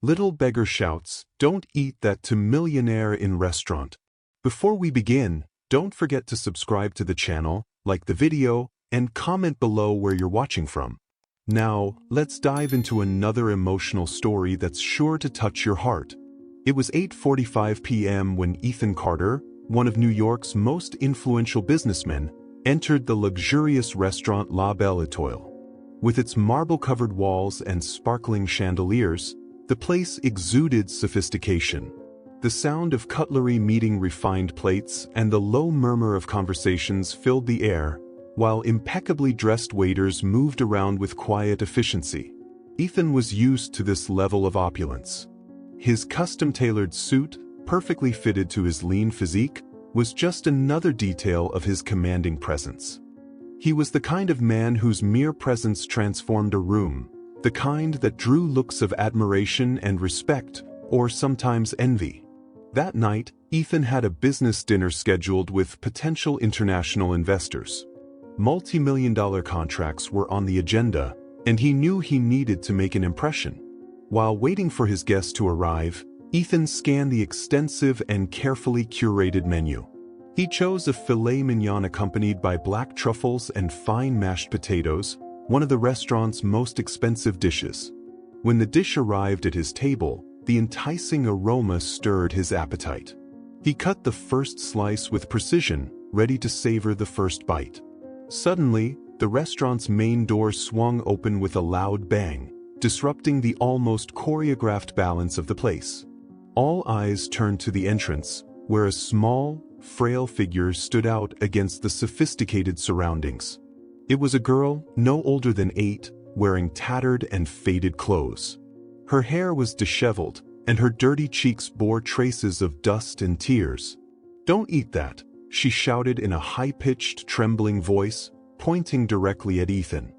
Little Beggar shouts, "Don't eat that," to Millionaire in restaurant. Before we begin, don't forget to subscribe to the channel, like the video, and comment below where you're watching from. Now, let's dive into another emotional story that's sure to touch your heart. It was 8:45 p.m. when Ethan Carter, one of New York's most influential businessmen, entered the luxurious restaurant La Belle Étoile. With its marble-covered walls and sparkling chandeliers, the place exuded sophistication. The sound of cutlery meeting refined plates and the low murmur of conversations filled the air, while impeccably dressed waiters moved around with quiet efficiency. Ethan was used to this level of opulence. His custom-tailored suit, perfectly fitted to his lean physique, was just another detail of his commanding presence. He was the kind of man whose mere presence transformed a room, the kind that drew looks of admiration and respect, or sometimes envy. That night, Ethan had a business dinner scheduled with potential international investors. Multi-million-dollar contracts were on the agenda, and he knew he needed to make an impression. While waiting for his guests to arrive, Ethan scanned the extensive and carefully curated menu. He chose a filet mignon accompanied by black truffles and fine mashed potatoes, one of the restaurant's most expensive dishes. When the dish arrived at his table, the enticing aroma stirred his appetite. He cut the first slice with precision, ready to savor the first bite. Suddenly, the restaurant's main door swung open with a loud bang, disrupting the almost choreographed balance of the place. All eyes turned to the entrance, where a small, frail figure stood out against the sophisticated surroundings. It was a girl, no older than 8, wearing tattered and faded clothes. Her hair was disheveled, and her dirty cheeks bore traces of dust and tears. "Don't eat that," she shouted in a high-pitched, trembling voice, pointing directly at Ethan.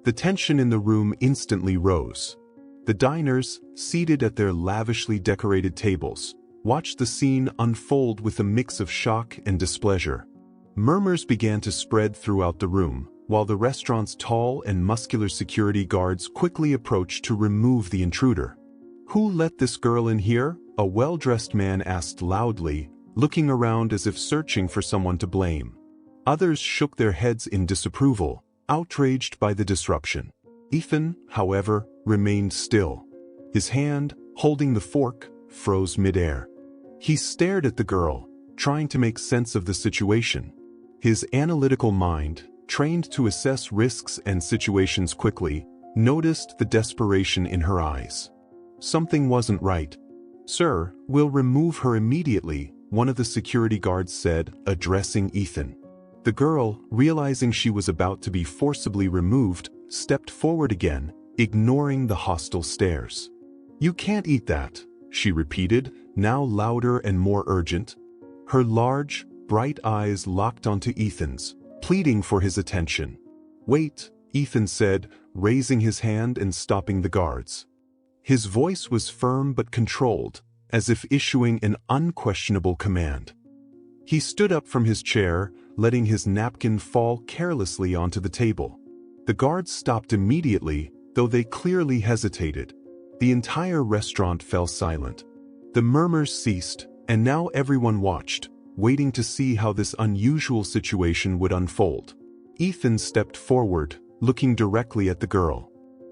The tension in the room instantly rose. The diners, seated at their lavishly decorated tables, watched the scene unfold with a mix of shock and displeasure. Murmurs began to spread throughout the room, while the restaurant's tall and muscular security guards quickly approached to remove the intruder. "Who let this girl in here?" a well-dressed man asked loudly, looking around as if searching for someone to blame. Others shook their heads in disapproval, outraged by the disruption. Ethan, however, remained still. His hand, holding the fork, froze midair. He stared at the girl, trying to make sense of the situation. His analytical mind, trained to assess risks and situations quickly, noticed the desperation in her eyes. Something wasn't right. "Sir, we'll remove her immediately," one of the security guards said, addressing Ethan. The girl, realizing she was about to be forcibly removed, stepped forward again, ignoring the hostile stares. "You can't eat that," she repeated, now louder and more urgent. Her large, bright eyes locked onto Ethan's, pleading for his attention. "Wait," Ethan said, raising his hand and stopping the guards. His voice was firm but controlled, as if issuing an unquestionable command. He stood up from his chair, letting his napkin fall carelessly onto the table. The guards stopped immediately, though they clearly hesitated. The entire restaurant fell silent. The murmurs ceased, and now everyone watched, waiting to see how this unusual situation would unfold. Ethan stepped forward, looking directly at the girl.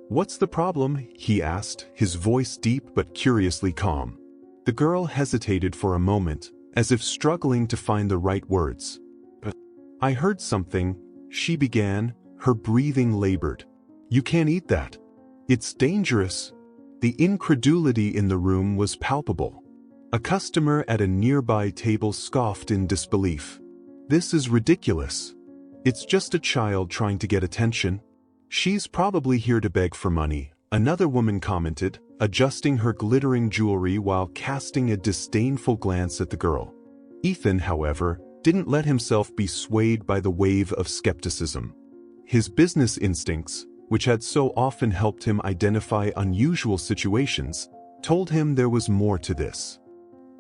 "What's the problem?" he asked, his voice deep but curiously calm. The girl hesitated for a moment, as if struggling to find the right words. "I heard something," she began, her breathing labored. "You can't eat that. It's dangerous." The incredulity in the room was palpable. A customer at a nearby table scoffed in disbelief. "This is ridiculous. It's just a child trying to get attention. She's probably here to beg for money," another woman commented, adjusting her glittering jewelry while casting a disdainful glance at the girl. Ethan, however, didn't let himself be swayed by the wave of skepticism. His business instincts, which had so often helped him identify unusual situations, told him there was more to this.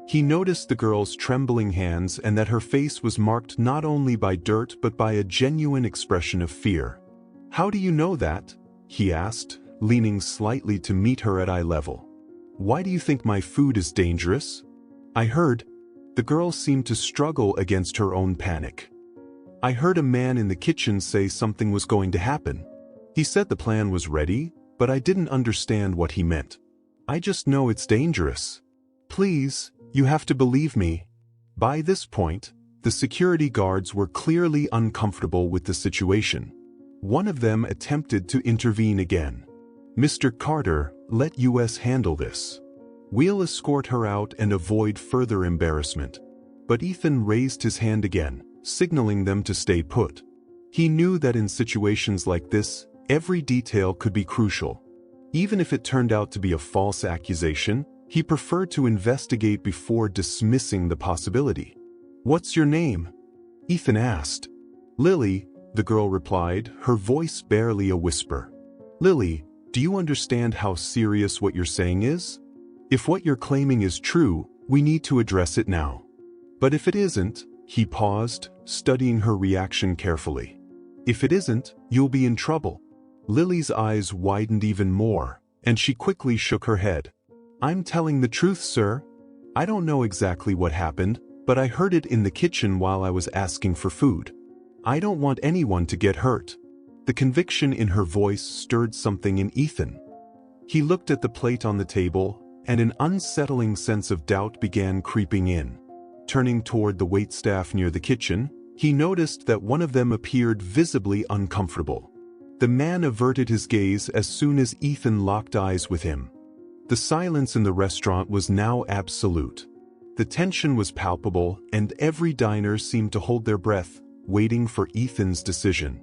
He noticed the girl's trembling hands and that her face was marked not only by dirt but by a genuine expression of fear. "How do you know that?" he asked, leaning slightly to meet her at eye level. Why do you think my food is dangerous? I heard. The girl seemed to struggle against her own panic. I heard a man in the kitchen say something was going to happen. He said the plan was ready, but I didn't understand what he meant. I just know it's dangerous. Please, you have to believe me. By this point, the security guards were clearly uncomfortable with the situation. One of them attempted to intervene again. Mr. Carter, let us handle this. We'll escort her out and avoid further embarrassment. But Ethan raised his hand again, signaling them to stay put. He knew that in situations like this, every detail could be crucial. Even if it turned out to be a false accusation, he preferred to investigate before dismissing the possibility. What's your name? Ethan asked. Lily, the girl replied, her voice barely a whisper. Lily, do you understand how serious what you're saying is? If what you're claiming is true, we need to address it now. But if it isn't, he paused, studying her reaction carefully. If it isn't, you'll be in trouble. Lily's eyes widened even more, and she quickly shook her head. I'm telling the truth, sir. I don't know exactly what happened, but I heard it in the kitchen while I was asking for food. I don't want anyone to get hurt. The conviction in her voice stirred something in Ethan. He looked at the plate on the table, and an unsettling sense of doubt began creeping in. Turning toward the waitstaff near the kitchen, he noticed that one of them appeared visibly uncomfortable. The man averted his gaze as soon as Ethan locked eyes with him. The silence in the restaurant was now absolute. The tension was palpable, and every diner seemed to hold their breath, waiting for Ethan's decision.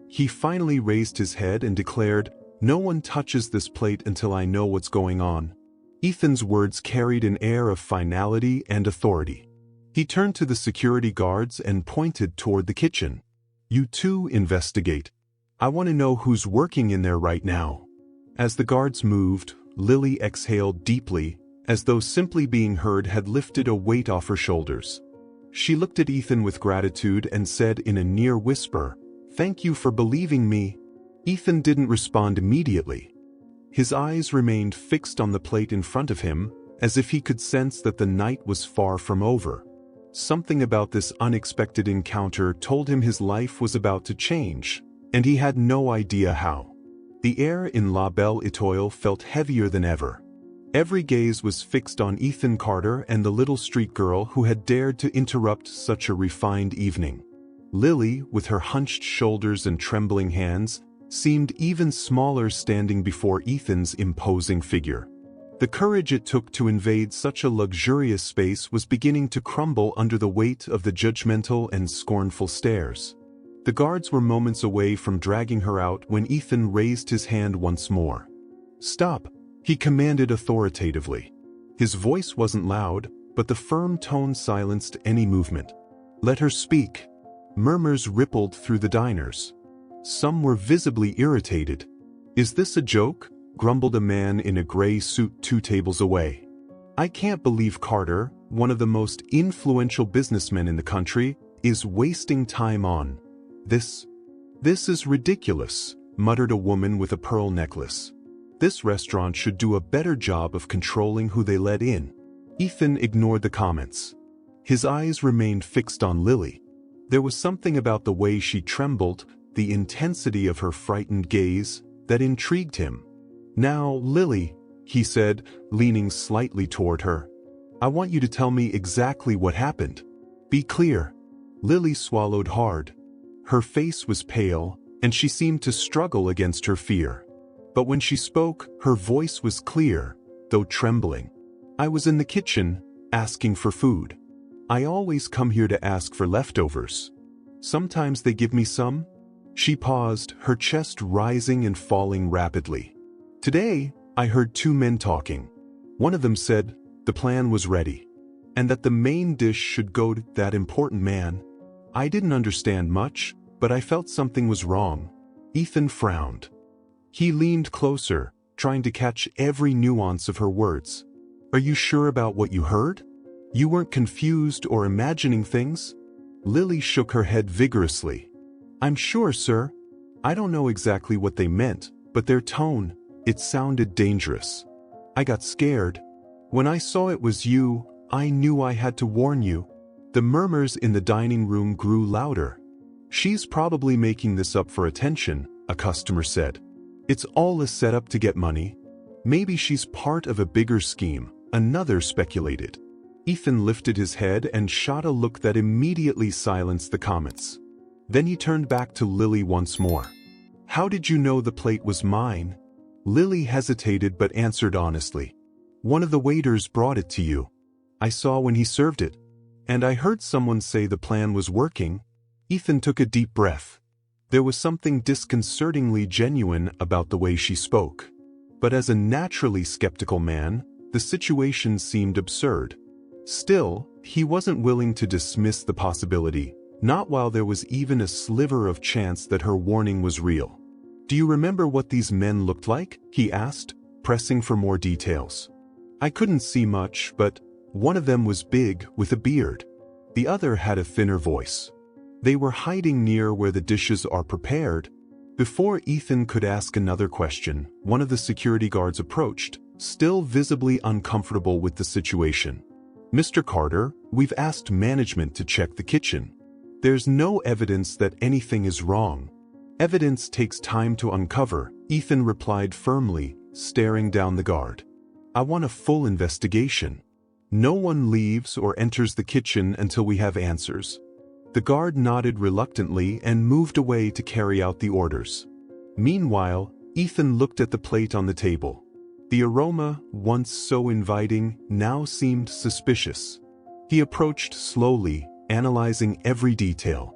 He finally raised his head and declared, "No one touches this plate until I know what's going on." Ethan's words carried an air of finality and authority. He turned to the security guards and pointed toward the kitchen. You two investigate. I want to know who's working in there right now. As the guards moved, Lily exhaled deeply, as though simply being heard had lifted a weight off her shoulders. She looked at Ethan with gratitude and said in a near whisper, "Thank you for believing me." Ethan didn't respond immediately. His eyes remained fixed on the plate in front of him, as if he could sense that the night was far from over. Something about this unexpected encounter told him his life was about to change, and he had no idea how. The air in La Belle Etoile felt heavier than ever. Every gaze was fixed on Ethan Carter and the little street girl who had dared to interrupt such a refined evening. Lily, with her hunched shoulders and trembling hands, seemed even smaller standing before Ethan's imposing figure. The courage it took to invade such a luxurious space was beginning to crumble under the weight of the judgmental and scornful stares. The guards were moments away from dragging her out when Ethan raised his hand once more. "Stop," he commanded authoritatively. His voice wasn't loud, but the firm tone silenced any movement. "Let her speak." Murmurs rippled through the diners. Some were visibly irritated. "Is this a joke?" grumbled a man in a gray suit 2 tables away. "I can't believe Carter, one of the most influential businessmen in the country, is wasting time on this. This is ridiculous," muttered a woman with a pearl necklace. "This restaurant should do a better job of controlling who they let in." Ethan ignored the comments. His eyes remained fixed on Lily. There was something about the way she trembled, the intensity of her frightened gaze, that intrigued him. "Now, Lily," he said, leaning slightly toward her, "I want you to tell me exactly what happened. Be clear." Lily swallowed hard. Her face was pale, and she seemed to struggle against her fear. But when she spoke, her voice was clear, though trembling. "I was in the kitchen, asking for food. I always come here to ask for leftovers. Sometimes they give me some." She paused, her chest rising and falling rapidly. "Today, I heard 2 men talking. One of them said the plan was ready, and that the main dish should go to that important man. I didn't understand much, but I felt something was wrong." Ethan frowned. He leaned closer, trying to catch every nuance of her words. "Are you sure about what you heard? You weren't confused or imagining things?" Lily shook her head vigorously. "I'm sure, sir. I don't know exactly what they meant, but their tone, it sounded dangerous. I got scared, When I saw it was you, I knew I had to warn you." The murmurs in the dining room grew louder. "She's probably making this up for attention," a customer said. "It's all a setup to get money. Maybe she's part of a bigger scheme," another speculated. Ethan lifted his head and shot a look that immediately silenced the comments. Then he turned back to Lily once more. "How did you know the plate was mine?" Lily hesitated but answered honestly. "One of the waiters brought it to you. I saw when he served it. And I heard someone say the plan was working." Ethan took a deep breath. There was something disconcertingly genuine about the way she spoke. But as a naturally skeptical man, the situation seemed absurd. Still, he wasn't willing to dismiss the possibility, not while there was even a sliver of chance that her warning was real. "Do you remember what these men looked like?" he asked, pressing for more details. "I couldn't see much, but one of them was big, with a beard. The other had a thinner voice. They were hiding near where the dishes are prepared." Before Ethan could ask another question, one of the security guards approached, still visibly uncomfortable with the situation. "Mr. Carter, we've asked management to check the kitchen. There's no evidence that anything is wrong." "Evidence takes time to uncover," Ethan replied firmly, staring down the guard. "I want a full investigation. No one leaves or enters the kitchen until we have answers." The guard nodded reluctantly and moved away to carry out the orders. Meanwhile, Ethan looked at the plate on the table. The aroma, once so inviting, now seemed suspicious. He approached slowly, analyzing every detail.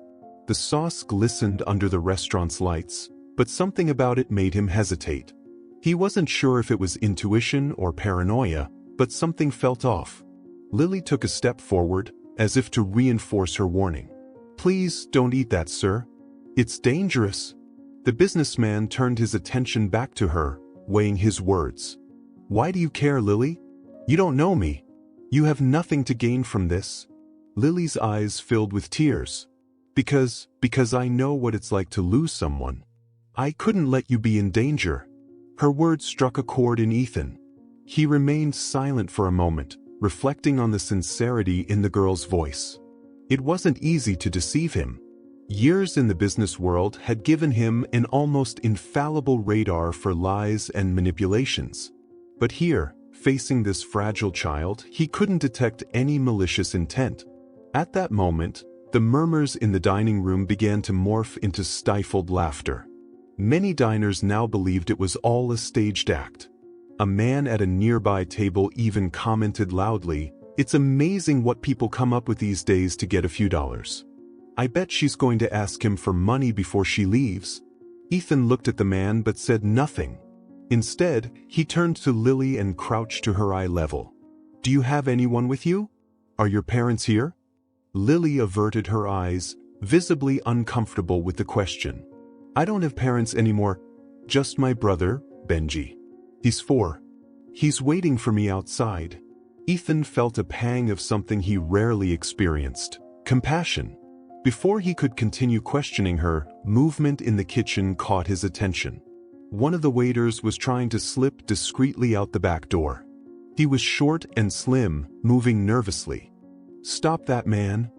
The sauce glistened under the restaurant's lights, but something about it made him hesitate. He wasn't sure if it was intuition or paranoia, but something felt off. Lily took a step forward, as if to reinforce her warning. "Please don't eat that, sir. It's dangerous." The businessman turned his attention back to her, weighing his words. "Why do you care, Lily? You don't know me. You have nothing to gain from this." Lily's eyes filled with tears. Because I know what it's like to lose someone. I couldn't let you be in danger." Her words struck a chord in Ethan. He remained silent for a moment, reflecting on the sincerity in the girl's voice. It wasn't easy to deceive him. Years in the business world had given him an almost infallible radar for lies and manipulations. But here, facing this fragile child, he couldn't detect any malicious intent. At that moment, the murmurs in the dining room began to morph into stifled laughter. Many diners now believed it was all a staged act. A man at a nearby table even commented loudly, "It's amazing what people come up with these days to get a few dollars. I bet she's going to ask him for money before she leaves." Ethan looked at the man but said nothing. Instead, he turned to Lily and crouched to her eye level. "Do you have anyone with you? Are your parents here?" Lily averted her eyes, visibly uncomfortable with the question. "I don't have parents anymore. Just my brother, Benji. He's 4. He's waiting for me outside." Ethan felt a pang of something he rarely experienced: compassion. Before he could continue questioning her, movement in the kitchen caught his attention. One of the waiters was trying to slip discreetly out the back door. He was short and slim, moving nervously. "Stop that man,"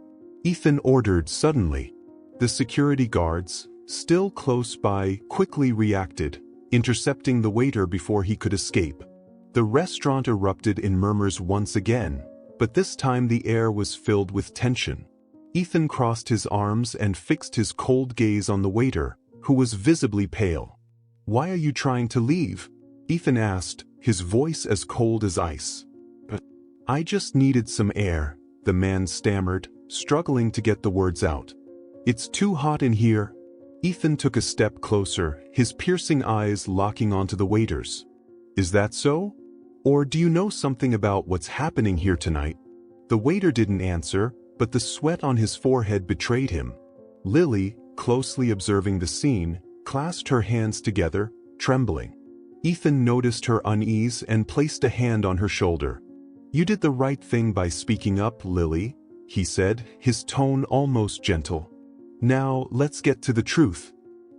Ethan ordered suddenly. The security guards, still close by, quickly reacted, intercepting the waiter before he could escape. The restaurant erupted in murmurs once again, but this time the air was filled with tension. Ethan crossed his arms and fixed his cold gaze on the waiter, who was visibly pale. "Why are you trying to leave?" Ethan asked, his voice as cold as ice. "I just needed some air," the man stammered, struggling to get the words out. "It's too hot in here." Ethan took a step closer, his piercing eyes locking onto the waiter's. "Is that so? Or do you know something about what's happening here tonight?" The waiter didn't answer, but the sweat on his forehead betrayed him. Lily, closely observing the scene, clasped her hands together, trembling. Ethan noticed her unease and placed a hand on her shoulder. "You did the right thing by speaking up, Lily," he said, his tone almost gentle. "Now, let's get to the truth."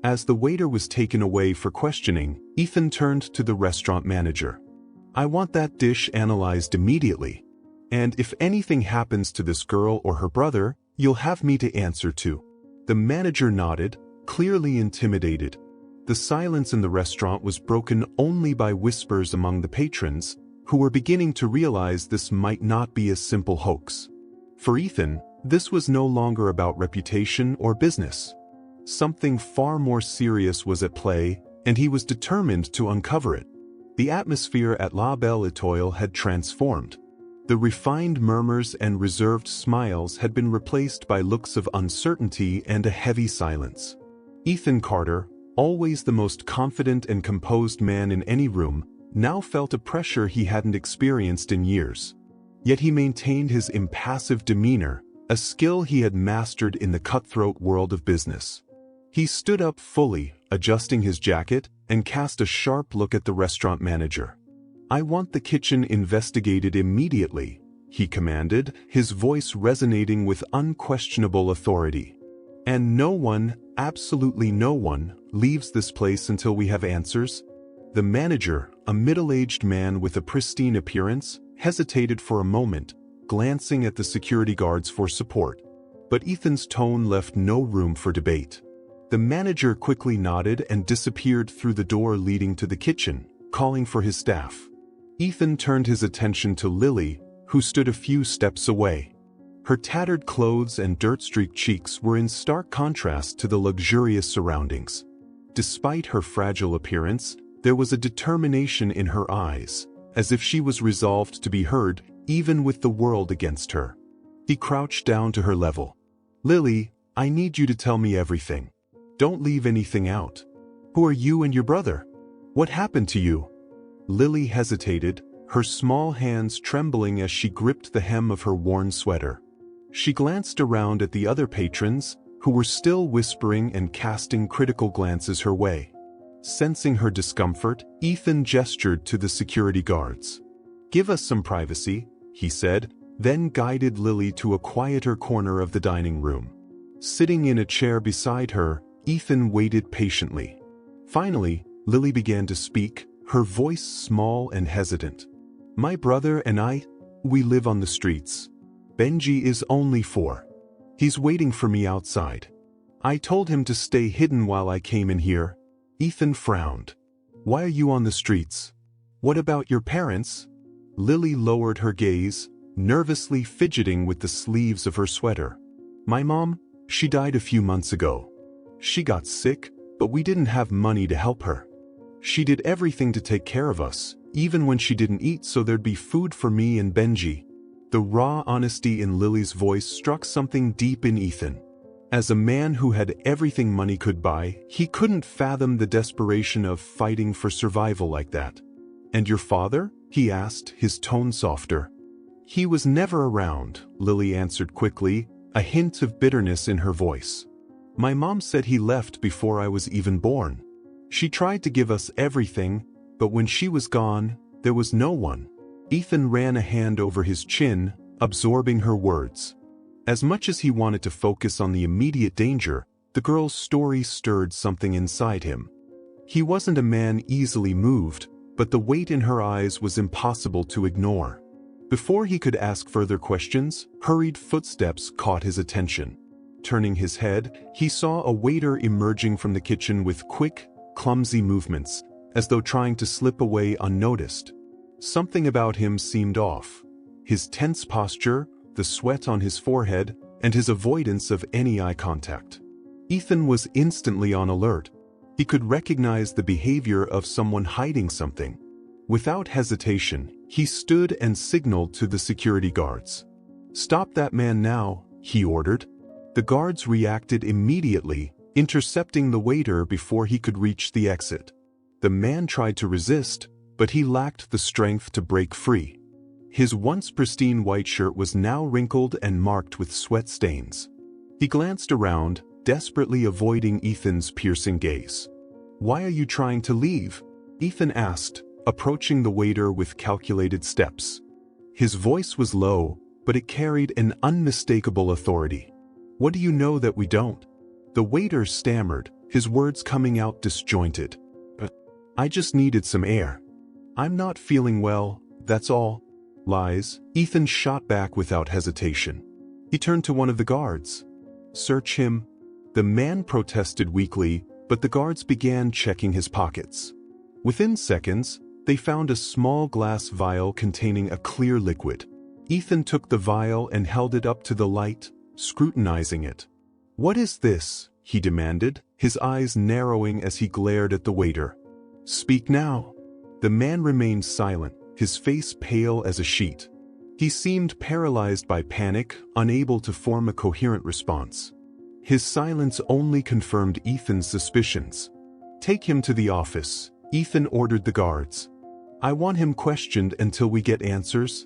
As the waiter was taken away for questioning, Ethan turned to the restaurant manager. I want that dish analyzed immediately. And if anything happens to this girl or her brother, you'll have me to answer to." The manager nodded, clearly intimidated. The silence in the restaurant was broken only by whispers among the patrons, who were beginning to realize this might not be a simple hoax. For Ethan, this was no longer about reputation or business. Something far more serious was at play, and he was determined to uncover it. The atmosphere at La Belle Étoile had transformed. The refined murmurs and reserved smiles had been replaced by looks of uncertainty and a heavy silence. Ethan Carter, always the most confident and composed man in any room, now felt a pressure he hadn't experienced in years. Yet he maintained his impassive demeanor, a skill he had mastered in the cutthroat world of business. He stood up fully, adjusting his jacket, and cast a sharp look at the restaurant manager. "I want the kitchen investigated immediately," he commanded, his voice resonating with unquestionable authority. "And no one, absolutely no one, leaves this place until we have answers." The manager, a middle-aged man with a pristine appearance, hesitated for a moment, glancing at the security guards for support. But Ethan's tone left no room for debate. The manager quickly nodded and disappeared through the door leading to the kitchen, calling for his staff. Ethan turned his attention to Lily, who stood a few steps away. Her tattered clothes and dirt-streaked cheeks were in stark contrast to the luxurious surroundings. Despite her fragile appearance, there was a determination in her eyes, as if she was resolved to be heard, even with the world against her. He crouched down to her level. "Lily, I need you to tell me everything. Don't leave anything out. Who are you and your brother? What happened to you?" Lily hesitated, her small hands trembling as she gripped the hem of her worn sweater. She glanced around at the other patrons, who were still whispering and casting critical glances her way. Sensing her discomfort, Ethan gestured to the security guards. "Give us some privacy," he said, then guided Lily to a quieter corner of the dining room. Sitting in a chair beside her, Ethan waited patiently. Finally, Lily began to speak, her voice small and hesitant. "My brother and I, we live on the streets. Benji is only 4. He's waiting for me outside. I told him to stay hidden while I came in here." Ethan frowned. "Why are you on the streets? What about your parents?" Lily lowered her gaze, nervously fidgeting with the sleeves of her sweater. "My mom, she died a few months ago. She got sick, but we didn't have money to help her. She did everything to take care of us, even when she didn't eat so there'd be food for me and Benji." The raw honesty in Lily's voice struck something deep in Ethan. As a man who had everything money could buy, he couldn't fathom the desperation of fighting for survival like that. "And your father?" he asked, his tone softer. "He was never around," Lily answered quickly, a hint of bitterness in her voice. "My mom said he left before I was even born. She tried to give us everything, but when she was gone, there was no one." Ethan ran a hand over his chin, absorbing her words. As much as he wanted to focus on the immediate danger, the girl's story stirred something inside him. He wasn't a man easily moved, but the weight in her eyes was impossible to ignore. Before he could ask further questions, hurried footsteps caught his attention. Turning his head, he saw a waiter emerging from the kitchen with quick, clumsy movements, as though trying to slip away unnoticed. Something about him seemed off. His tense posture, the sweat on his forehead, and his avoidance of any eye contact. Ethan was instantly on alert. He could recognize the behavior of someone hiding something. Without hesitation, he stood and signaled to the security guards. "Stop that man now," he ordered. The guards reacted immediately, intercepting the waiter before he could reach the exit. The man tried to resist, but he lacked the strength to break free. His once pristine white shirt was now wrinkled and marked with sweat stains. He glanced around, desperately avoiding Ethan's piercing gaze. "Why are you trying to leave?" Ethan asked, approaching the waiter with calculated steps. His voice was low, but it carried an unmistakable authority. "What do you know that we don't?" The waiter stammered, his words coming out disjointed. "I just needed some air." I'm not feeling well, that's all. Lies, Ethan shot back without hesitation. He turned to one of the guards. Search him. The man protested weakly, but the guards began checking his pockets. Within seconds, they found a small glass vial containing a clear liquid. Ethan took the vial and held it up to the light, scrutinizing it. What is this? He demanded, his eyes narrowing as he glared at the waiter. Speak now. The man remained silent, his face pale as a sheet. He seemed paralyzed by panic, unable to form a coherent response. His silence only confirmed Ethan's suspicions. Take him to the office, Ethan ordered the guards. I want him questioned until we get answers.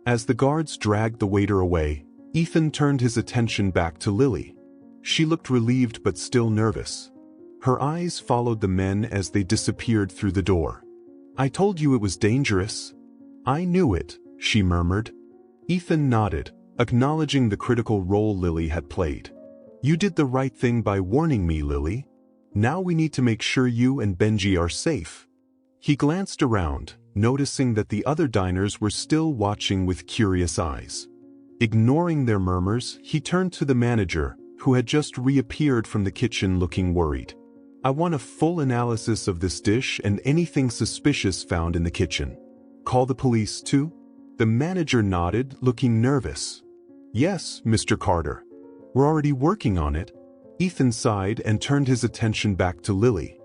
As the guards dragged the waiter away, Ethan turned his attention back to Lily. She looked relieved but still nervous. Her eyes followed the men as they disappeared through the door. I told you it was dangerous. I knew it, she murmured. Ethan nodded, acknowledging the critical role Lily had played. You did the right thing by warning me, Lily. Now we need to make sure you and Benji are safe. He glanced around, noticing that the other diners were still watching with curious eyes. Ignoring their murmurs, he turned to the manager, who had just reappeared from the kitchen looking worried. I want a full analysis of this dish and anything suspicious found in the kitchen. Call the police too? The manager nodded, looking nervous. Yes, Mr. Carter. We're already working on it. Ethan sighed and turned his attention back to Lily.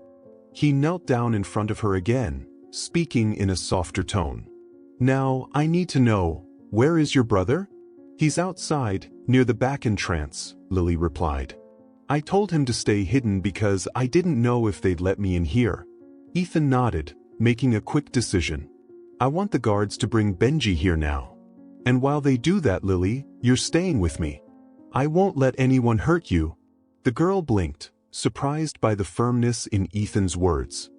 He knelt down in front of her again, speaking in a softer tone. Now, I need to know, where is your brother? He's outside, near the back entrance, Lily replied. I told him to stay hidden because I didn't know if they'd let me in here. Ethan nodded, making a quick decision. I want the guards to bring Benji here now. And while they do that, Lily, you're staying with me. I won't let anyone hurt you. The girl blinked, surprised by the firmness in Ethan's words.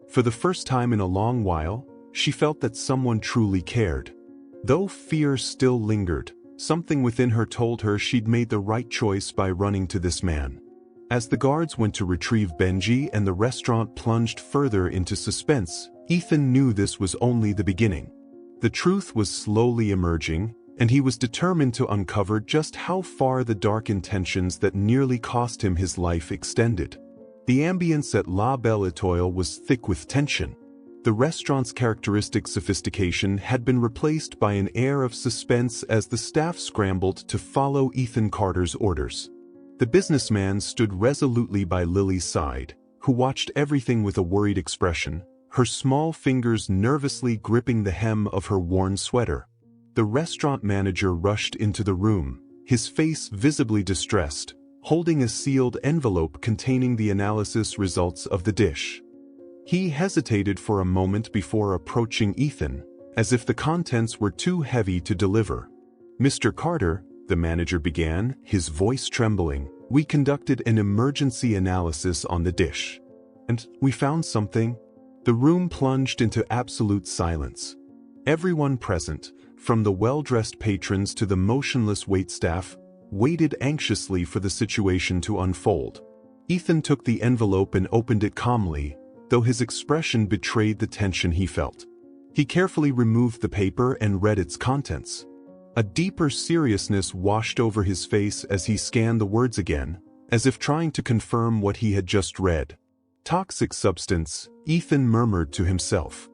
For the first time in a long while, she felt that someone truly cared. Though fear still lingered, something within her told her she'd made the right choice by running to this man. As the guards went to retrieve Benji and the restaurant plunged further into suspense, Ethan knew this was only the beginning. The truth was slowly emerging, and he was determined to uncover just how far the dark intentions that nearly cost him his life extended. The ambience at La Belle Étoile was thick with tension. The restaurant's characteristic sophistication had been replaced by an air of suspense as the staff scrambled to follow Ethan Carter's orders. The businessman stood resolutely by Lily's side, who watched everything with a worried expression, her small fingers nervously gripping the hem of her worn sweater. The restaurant manager rushed into the room, his face visibly distressed, holding a sealed envelope containing the analysis results of the dish. He hesitated for a moment before approaching Ethan, as if the contents were too heavy to deliver. Mr. Carter, the manager began, his voice trembling, we conducted an emergency analysis on the dish. And we found something. The room plunged into absolute silence. Everyone present, from the well-dressed patrons to the motionless waitstaff, waited anxiously for the situation to unfold. Ethan took the envelope and opened it calmly, though his expression betrayed the tension he felt. He carefully removed the paper and read its contents. A deeper seriousness washed over his face as he scanned the words again, as if trying to confirm what he had just read. Toxic substance, Ethan murmured to himself.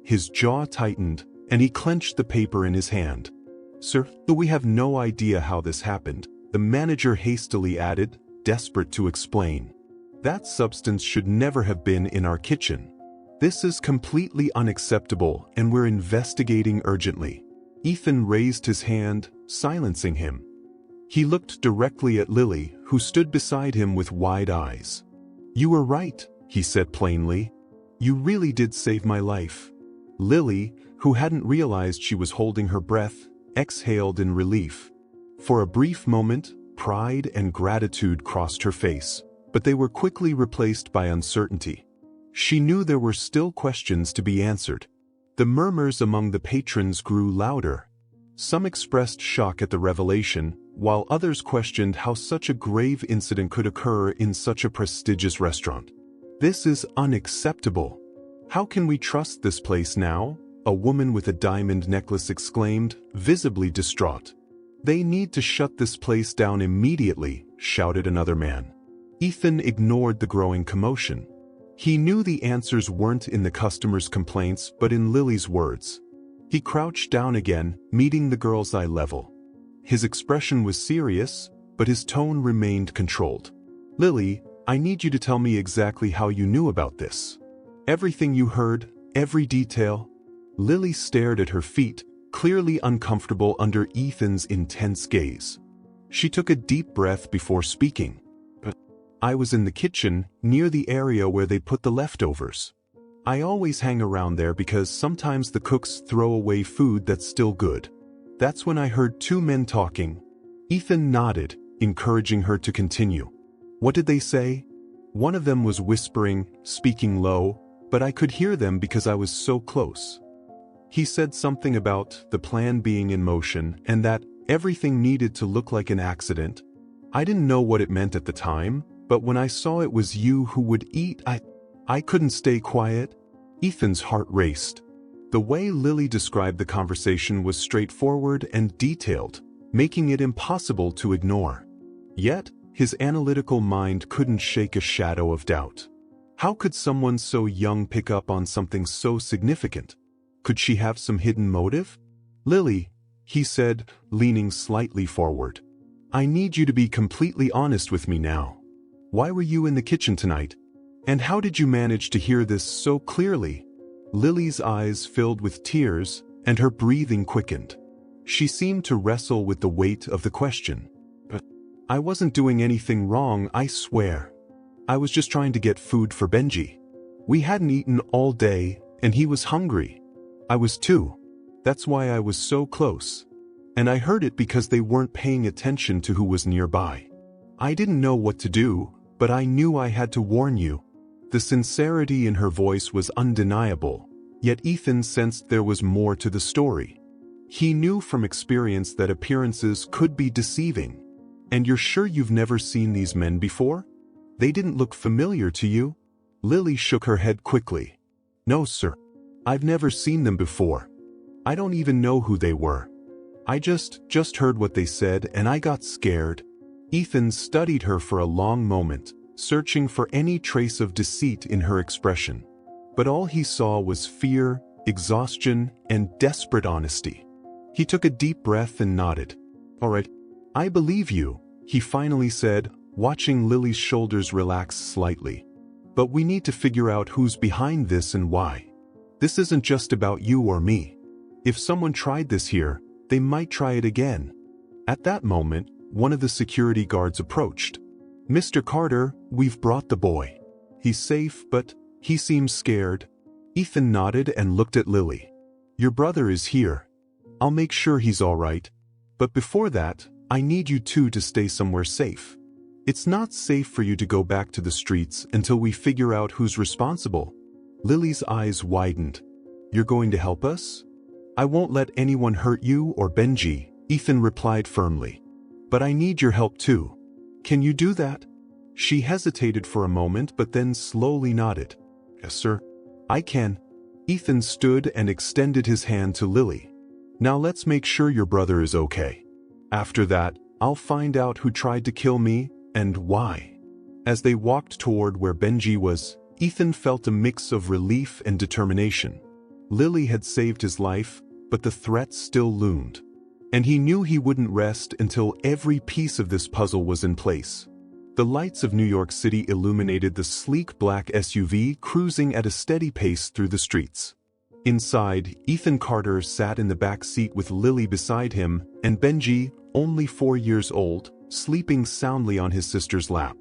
His jaw tightened, and he clenched the paper in his hand. Sir, we have no idea how this happened, the manager hastily added, desperate to explain. That substance should never have been in our kitchen. This is completely unacceptable and we're investigating urgently. Ethan raised his hand, silencing him. He looked directly at Lily, who stood beside him with wide eyes. You were right, he said plainly. You really did save my life. Lily, who hadn't realized she was holding her breath, exhaled in relief. For a brief moment, pride and gratitude crossed her face, but they were quickly replaced by uncertainty. She knew there were still questions to be answered. The murmurs among the patrons grew louder. Some expressed shock at the revelation, while others questioned how such a grave incident could occur in such a prestigious restaurant. This is unacceptable. How can we trust this place now? A woman with a diamond necklace exclaimed, visibly distraught. They need to shut this place down immediately, shouted another man. Ethan ignored the growing commotion. He knew the answers weren't in the customers' complaints but in Lily's words. He crouched down again, meeting the girl's eye level. His expression was serious, but his tone remained controlled. Lily, I need you to tell me exactly how you knew about this. Everything you heard, every detail. Lily stared at her feet, clearly uncomfortable under Ethan's intense gaze. She took a deep breath before speaking. I was in the kitchen, near the area where they put the leftovers. I always hang around there because sometimes the cooks throw away food that's still good. That's when I heard two men talking. Ethan nodded, encouraging her to continue. What did they say? One of them was whispering, speaking low, but I could hear them because I was so close. He said something about the plan being in motion and that everything needed to look like an accident. I didn't know what it meant at the time, but when I saw it was you who would eat, I couldn't stay quiet. Ethan's heart raced. The way Lily described the conversation was straightforward and detailed, making it impossible to ignore. Yet, his analytical mind couldn't shake a shadow of doubt. How could someone so young pick up on something so significant? Could she have some hidden motive? Lily, he said, leaning slightly forward. I need you to be completely honest with me now. Why were you in the kitchen tonight? And how did you manage to hear this so clearly? Lily's eyes filled with tears, and her breathing quickened. She seemed to wrestle with the weight of the question. But I wasn't doing anything wrong, I swear. I was just trying to get food for Benji. We hadn't eaten all day, and he was hungry. I was too. That's why I was so close. And I heard it because they weren't paying attention to who was nearby. I didn't know what to do, but I knew I had to warn you. The sincerity in her voice was undeniable, yet Ethan sensed there was more to the story. He knew from experience that appearances could be deceiving. And you're sure you've never seen these men before? They didn't look familiar to you? Lily shook her head quickly. No, sir. I've never seen them before. I don't even know who they were. I just heard what they said and I got scared. Ethan studied her for a long moment, searching for any trace of deceit in her expression. But all he saw was fear, exhaustion, and desperate honesty. He took a deep breath and nodded. All right, I believe you, he finally said, watching Lily's shoulders relax slightly. But we need to figure out who's behind this and why. This isn't just about you or me. If someone tried this here, they might try it again. At that moment, one of the security guards approached. Mr. Carter, we've brought the boy. He's safe, but he seems scared. Ethan nodded and looked at Lily. Your brother is here. I'll make sure he's all right. But before that, I need you two to stay somewhere safe. It's not safe for you to go back to the streets until we figure out who's responsible. Lily's eyes widened. You're going to help us? I won't let anyone hurt you or Benji, Ethan replied firmly. But I need your help too. Can you do that? She hesitated for a moment but then slowly nodded. Yes, sir. I can. Ethan stood and extended his hand to Lily. Now let's make sure your brother is okay. After that, I'll find out who tried to kill me and why. As they walked toward where Benji was, Ethan felt a mix of relief and determination. Lily had saved his life, but the threat still loomed. And he knew he wouldn't rest until every piece of this puzzle was in place. The lights of New York City illuminated the sleek black SUV cruising at a steady pace through the streets. Inside, Ethan Carter sat in the back seat with Lily beside him, and Benji, only 4 years old, sleeping soundly on his sister's lap.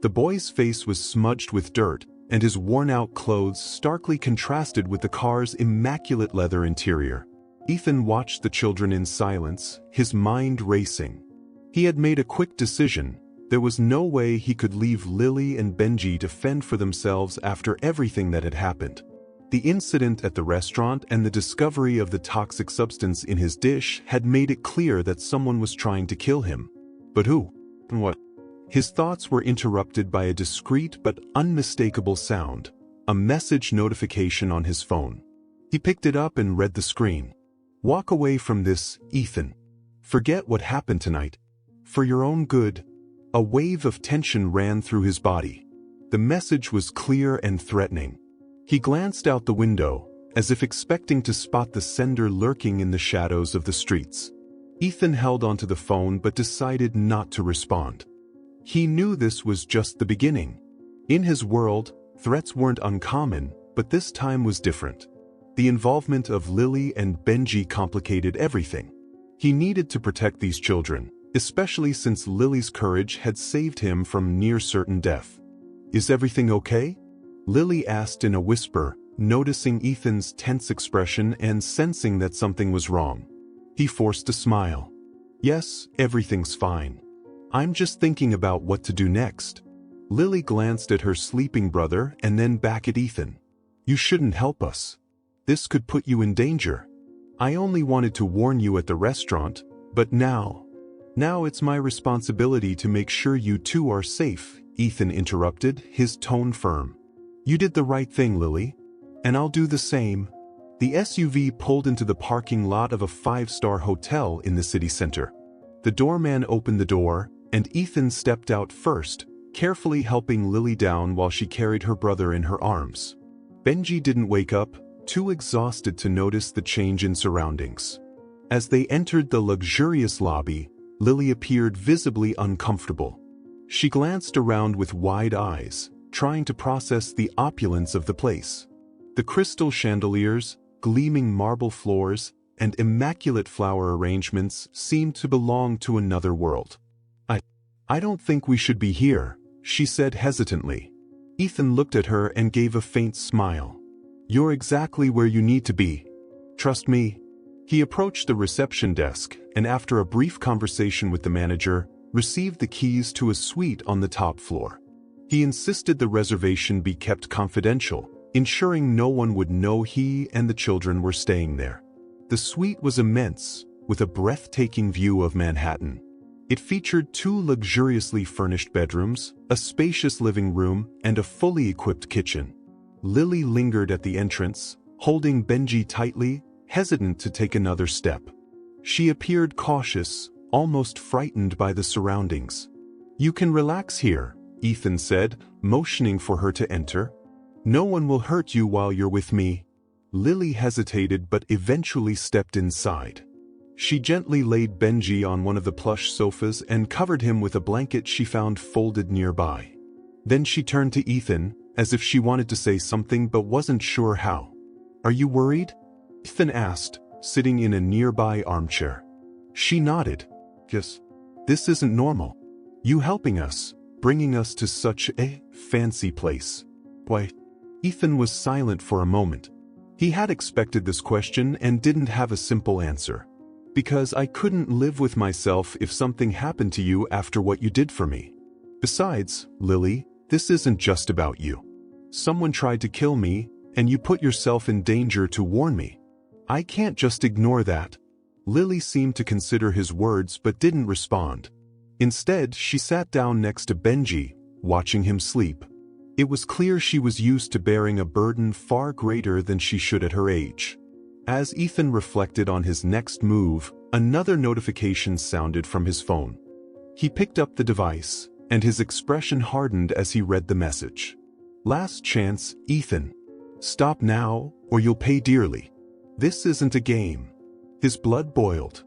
The boy's face was smudged with dirt, and his worn-out clothes starkly contrasted with the car's immaculate leather interior. Ethan watched the children in silence, his mind racing. He had made a quick decision. There was no way he could leave Lily and Benji to fend for themselves after everything that had happened. The incident at the restaurant and the discovery of the toxic substance in his dish had made it clear that someone was trying to kill him. But who? And what? His thoughts were interrupted by a discreet but unmistakable sound. a message notification on his phone. He picked it up and read the screen. "Walk away from this, Ethan. Forget what happened tonight. For your own good." A wave of tension ran through his body. The message was clear and threatening. He glanced out the window, as if expecting to spot the sender lurking in the shadows of the streets. Ethan held onto the phone but decided not to respond. He knew this was just the beginning. In his world, threats weren't uncommon, but this time was different. The involvement of Lily and Benji complicated everything. He needed to protect these children, especially since Lily's courage had saved him from near-certain death. "Is everything okay?" Lily asked in a whisper, noticing Ethan's tense expression and sensing that something was wrong. He forced a smile. "Yes, everything's fine. I'm just thinking about what to do next." Lily glanced at her sleeping brother and then back at Ethan. "You shouldn't help us. This could put you in danger. I only wanted to warn you at the restaurant, but now it's my responsibility to make sure you two are safe," Ethan interrupted, his tone firm. "You did the right thing, Lily. And I'll do the same." The SUV pulled into the parking lot of a 5-star hotel in the city center. The doorman opened the door, and Ethan stepped out first, carefully helping Lily down while she carried her brother in her arms. Benji didn't wake up, too exhausted to notice the change in surroundings. As they entered the luxurious lobby, Lily appeared visibly uncomfortable. She glanced around with wide eyes, trying to process the opulence of the place. The crystal chandeliers, gleaming marble floors, and immaculate flower arrangements seemed to belong to another world. I don't think we should be here," she said hesitantly. Ethan looked at her and gave a faint smile. "You're exactly where you need to be. Trust me." He approached the reception desk and after a brief conversation with the manager, received the keys to a suite on the top floor. He insisted the reservation be kept confidential, ensuring no one would know he and the children were staying there. The suite was immense, with a breathtaking view of Manhattan. It featured 2 luxuriously furnished bedrooms, a spacious living room, and a fully equipped kitchen. Lily lingered at the entrance, holding Benji tightly, hesitant to take another step. She appeared cautious, almost frightened by the surroundings. "You can relax here," Ethan said, motioning for her to enter. "No one will hurt you while you're with me." Lily hesitated but eventually stepped inside. She gently laid Benji on one of the plush sofas and covered him with a blanket she found folded nearby. Then she turned to Ethan, as if she wanted to say something but wasn't sure how. "Are you worried?" Ethan asked, sitting in a nearby armchair. She nodded. "Yes. This isn't normal. You helping us, bringing us to such a fancy place." "Why?" Ethan was silent for a moment. He had expected this question and didn't have a simple answer. "Because I couldn't live with myself if something happened to you after what you did for me. Besides, Lily, this isn't just about you. Someone tried to kill me, and you put yourself in danger to warn me. I can't just ignore that." Lily seemed to consider his words but didn't respond. Instead, she sat down next to Benji, watching him sleep. It was clear she was used to bearing a burden far greater than she should at her age. As Ethan reflected on his next move, another notification sounded from his phone. He picked up the device, and his expression hardened as he read the message. "Last chance, Ethan. Stop now, or you'll pay dearly. This isn't a game." His blood boiled.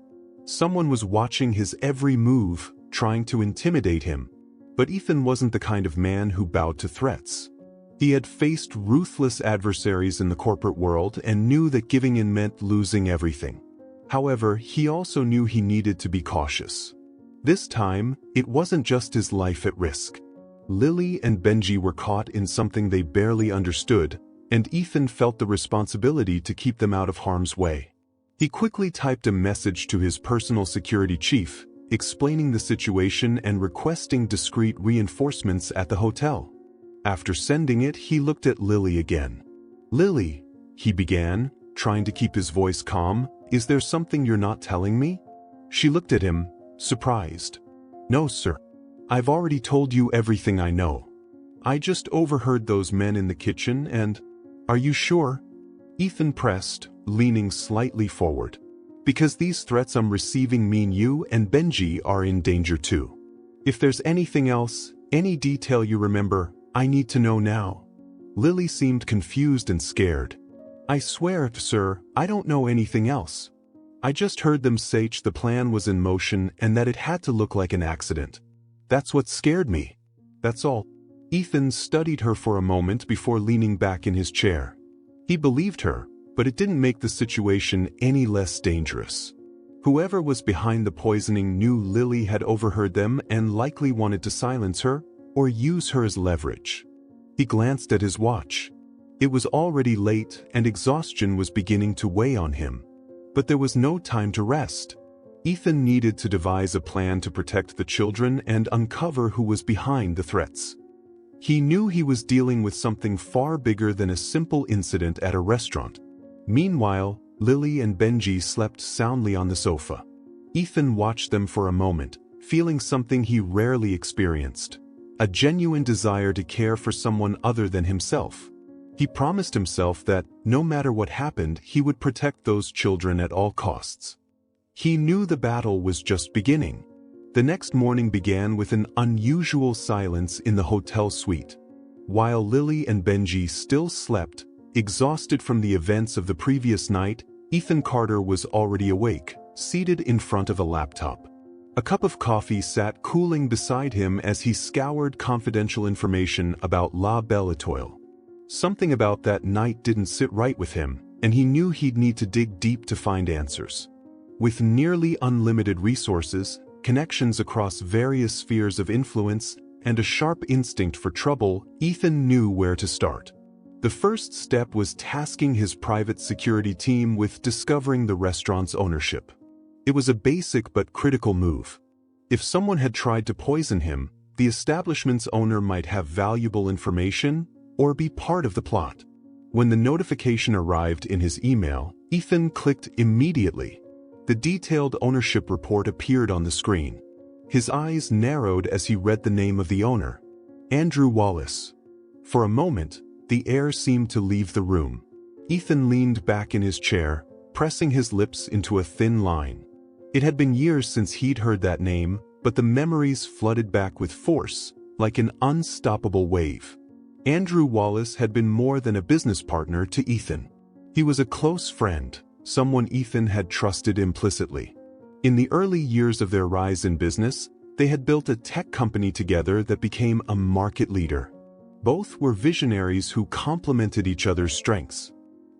Someone was watching his every move, trying to intimidate him. But Ethan wasn't the kind of man who bowed to threats. He had faced ruthless adversaries in the corporate world and knew that giving in meant losing everything. However, he also knew he needed to be cautious. This time, it wasn't just his life at risk. Lily and Benji were caught in something they barely understood, and Ethan felt the responsibility to keep them out of harm's way. He quickly typed a message to his personal security chief, explaining the situation and requesting discreet reinforcements at the hotel. After sending it, he looked at Lily again. "Lily," he began, trying to keep his voice calm, "is there something you're not telling me?" She looked at him, surprised. "No, sir. I've already told you everything I know." I just overheard those men in the kitchen and... Are you sure? Ethan pressed, leaning slightly forward. Because these threats I'm receiving mean you and Benji are in danger too. If there's anything else, any detail you remember, I need to know now. Lily seemed confused and scared. I swear, sir, I don't know anything else. I just heard them say the plan was in motion and that it had to look like an accident. That's what scared me. That's all. Ethan studied her for a moment before leaning back in his chair. He believed her, but it didn't make the situation any less dangerous. Whoever was behind the poisoning knew Lily had overheard them and likely wanted to silence her or use her as leverage. He glanced at his watch. It was already late and exhaustion was beginning to weigh on him. But there was no time to rest. Ethan needed to devise a plan to protect the children and uncover who was behind the threats. He knew he was dealing with something far bigger than a simple incident at a restaurant. Meanwhile, Lily and Benji slept soundly on the sofa. Ethan watched them for a moment, feeling something he rarely experienced. A genuine desire to care for someone other than himself. He promised himself that, no matter what happened, he would protect those children at all costs. He knew the battle was just beginning. The next morning began with an unusual silence in the hotel suite. While Lily and Benji still slept, exhausted from the events of the previous night, Ethan Carter was already awake, seated in front of a laptop. A cup of coffee sat cooling beside him as he scoured confidential information about La Belle Etoile. Something about that night didn't sit right with him, and he knew he'd need to dig deep to find answers. With nearly unlimited resources, connections across various spheres of influence, and a sharp instinct for trouble, Ethan knew where to start. The first step was tasking his private security team with discovering the restaurant's ownership. It was a basic but critical move. If someone had tried to poison him, the establishment's owner might have valuable information or be part of the plot. When the notification arrived in his email, Ethan clicked immediately. The detailed ownership report appeared on the screen. His eyes narrowed as he read the name of the owner, Andrew Wallace. For a moment, the air seemed to leave the room. Ethan leaned back in his chair, pressing his lips into a thin line. It had been years since he'd heard that name, but the memories flooded back with force, like an unstoppable wave. Andrew Wallace had been more than a business partner to Ethan. He was a close friend, someone Ethan had trusted implicitly. In the early years of their rise in business, they had built a tech company together that became a market leader. Both were visionaries who complemented each other's strengths.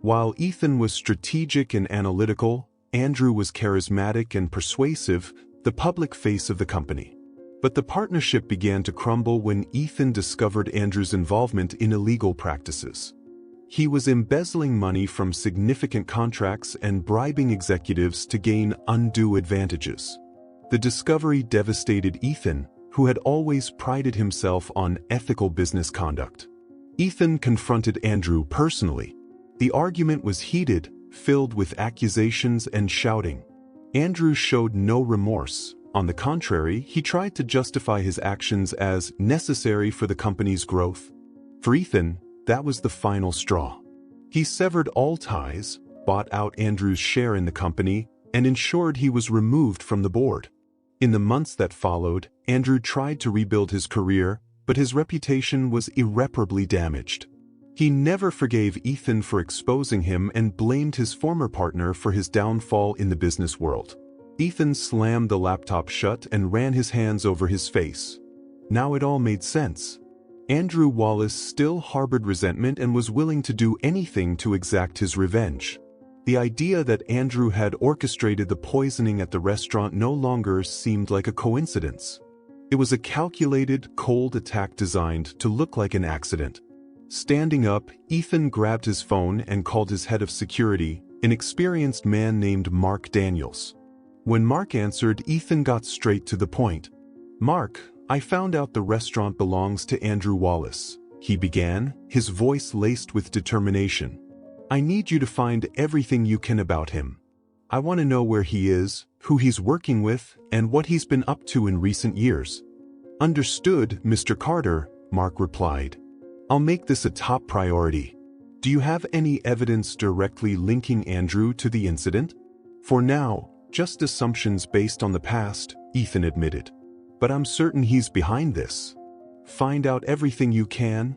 While Ethan was strategic and analytical, Andrew was charismatic and persuasive, the public face of the company. But the partnership began to crumble when Ethan discovered Andrew's involvement in illegal practices. He was embezzling money from significant contracts and bribing executives to gain undue advantages. The discovery devastated Ethan, who had always prided himself on ethical business conduct. Ethan confronted Andrew personally. The argument was heated, filled with accusations and shouting. Andrew showed no remorse. On the contrary, he tried to justify his actions as necessary for the company's growth. For Ethan, that was the final straw. He severed all ties, bought out Andrew's share in the company, and ensured he was removed from the board. In the months that followed, Andrew tried to rebuild his career, but his reputation was irreparably damaged. He never forgave Ethan for exposing him and blamed his former partner for his downfall in the business world. Ethan slammed the laptop shut and ran his hands over his face. Now it all made sense. Andrew Wallace still harbored resentment and was willing to do anything to exact his revenge. The idea that Andrew had orchestrated the poisoning at the restaurant no longer seemed like a coincidence. It was a calculated, cold attack designed to look like an accident. Standing up, Ethan grabbed his phone and called his head of security, an experienced man named Mark Daniels. When Mark answered, Ethan got straight to the point. "Mark, I found out the restaurant belongs to Andrew Wallace," he began, his voice laced with determination. "I need you to find everything you can about him. I want to know where he is, who he's working with, and what he's been up to in recent years." "Understood, Mr. Carter," Mark replied. "I'll make this a top priority. Do you have any evidence directly linking Andrew to the incident?" "For now, just assumptions based on the past," Ethan admitted. "But I'm certain he's behind this." "Find out everything you can."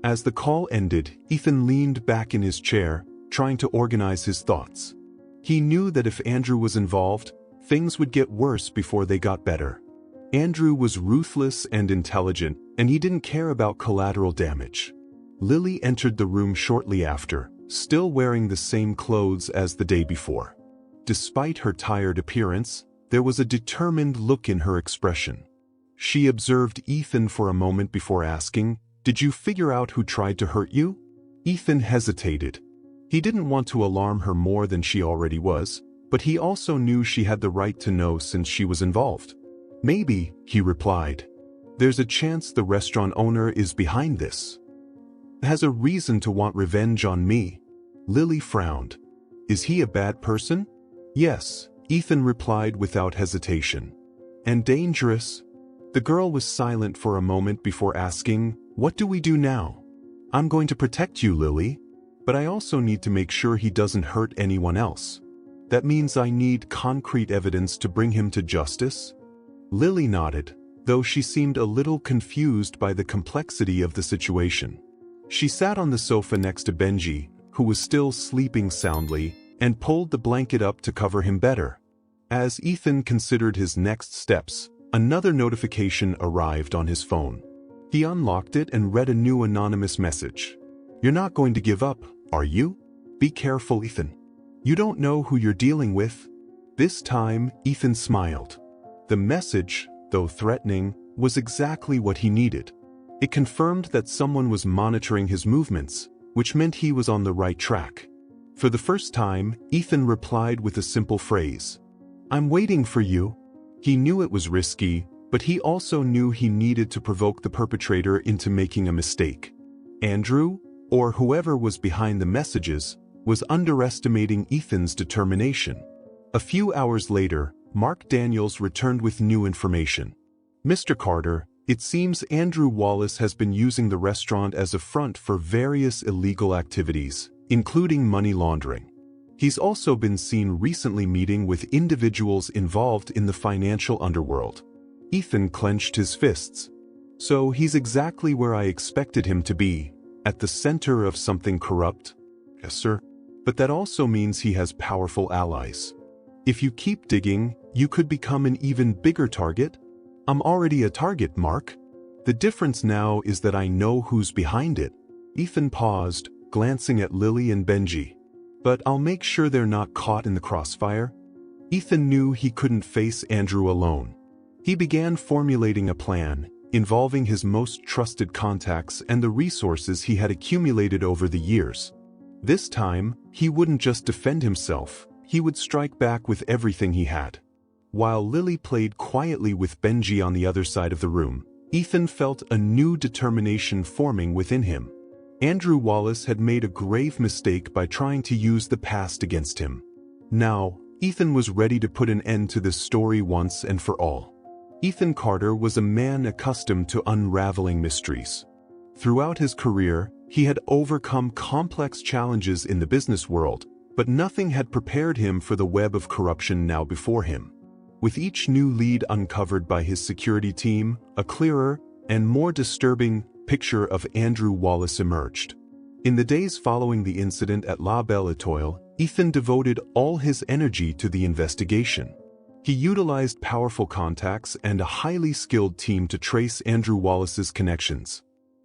As the call ended, Ethan leaned back in his chair, trying to organize his thoughts. He knew that if Andrew was involved, things would get worse before they got better. Andrew was ruthless and intelligent, and he didn't care about collateral damage. Lily entered the room shortly after, still wearing the same clothes as the day before. Despite her tired appearance, there was a determined look in her expression. She observed Ethan for a moment before asking, "Did you figure out who tried to hurt you?" Ethan hesitated. He didn't want to alarm her more than she already was, but he also knew she had the right to know since she was involved. "Maybe," he replied. "There's a chance the restaurant owner is behind this. Has a reason to want revenge on me." Lily frowned. "Is he a bad person?" "Yes," Ethan replied without hesitation. "And dangerous?" The girl was silent for a moment before asking, "What do we do now?" "I'm going to protect you, Lily. But I also need to make sure he doesn't hurt anyone else. That means I need concrete evidence to bring him to justice." Lily nodded, though she seemed a little confused by the complexity of the situation. She sat on the sofa next to Benji, who was still sleeping soundly, and pulled the blanket up to cover him better. As Ethan considered his next steps, another notification arrived on his phone. He unlocked it and read a new anonymous message. "You're not going to give up, are you? Be careful, Ethan. You don't know who you're dealing with." This time, Ethan smiled. The message, though threatening, was exactly what he needed. It confirmed that someone was monitoring his movements, which meant he was on the right track. For the first time, Ethan replied with a simple phrase. "I'm waiting for you." He knew it was risky, but he also knew he needed to provoke the perpetrator into making a mistake. Andrew, or whoever was behind the messages, was underestimating Ethan's determination. A few hours later, Mark Daniels returned with new information. "Mr. Carter, it seems Andrew Wallace has been using the restaurant as a front for various illegal activities, including money laundering. He's also been seen recently meeting with individuals involved in the financial underworld." Ethan clenched his fists. "So he's exactly where I expected him to be, at the center of something corrupt?" "Yes, sir. But that also means he has powerful allies. If you keep digging, you could become an even bigger target." "I'm already a target, Mark. The difference now is that I know who's behind it." Ethan paused, glancing at Lily and Benji. "But I'll make sure they're not caught in the crossfire." Ethan knew he couldn't face Andrew alone. He began formulating a plan, involving his most trusted contacts and the resources he had accumulated over the years. This time, he wouldn't just defend himself, he would strike back with everything he had. While Lily played quietly with Benji on the other side of the room, Ethan felt a new determination forming within him. Andrew Wallace had made a grave mistake by trying to use the past against him. Now, Ethan was ready to put an end to this story once and for all. Ethan Carter was a man accustomed to unraveling mysteries. Throughout his career, he had overcome complex challenges in the business world, but nothing had prepared him for the web of corruption now before him. With each new lead uncovered by his security team, a clearer and more disturbing picture of Andrew Wallace emerged. In the days following the incident at La Belle Étoile, Ethan devoted all his energy to the investigation. He utilized powerful contacts and a highly skilled team to trace Andrew Wallace's connections.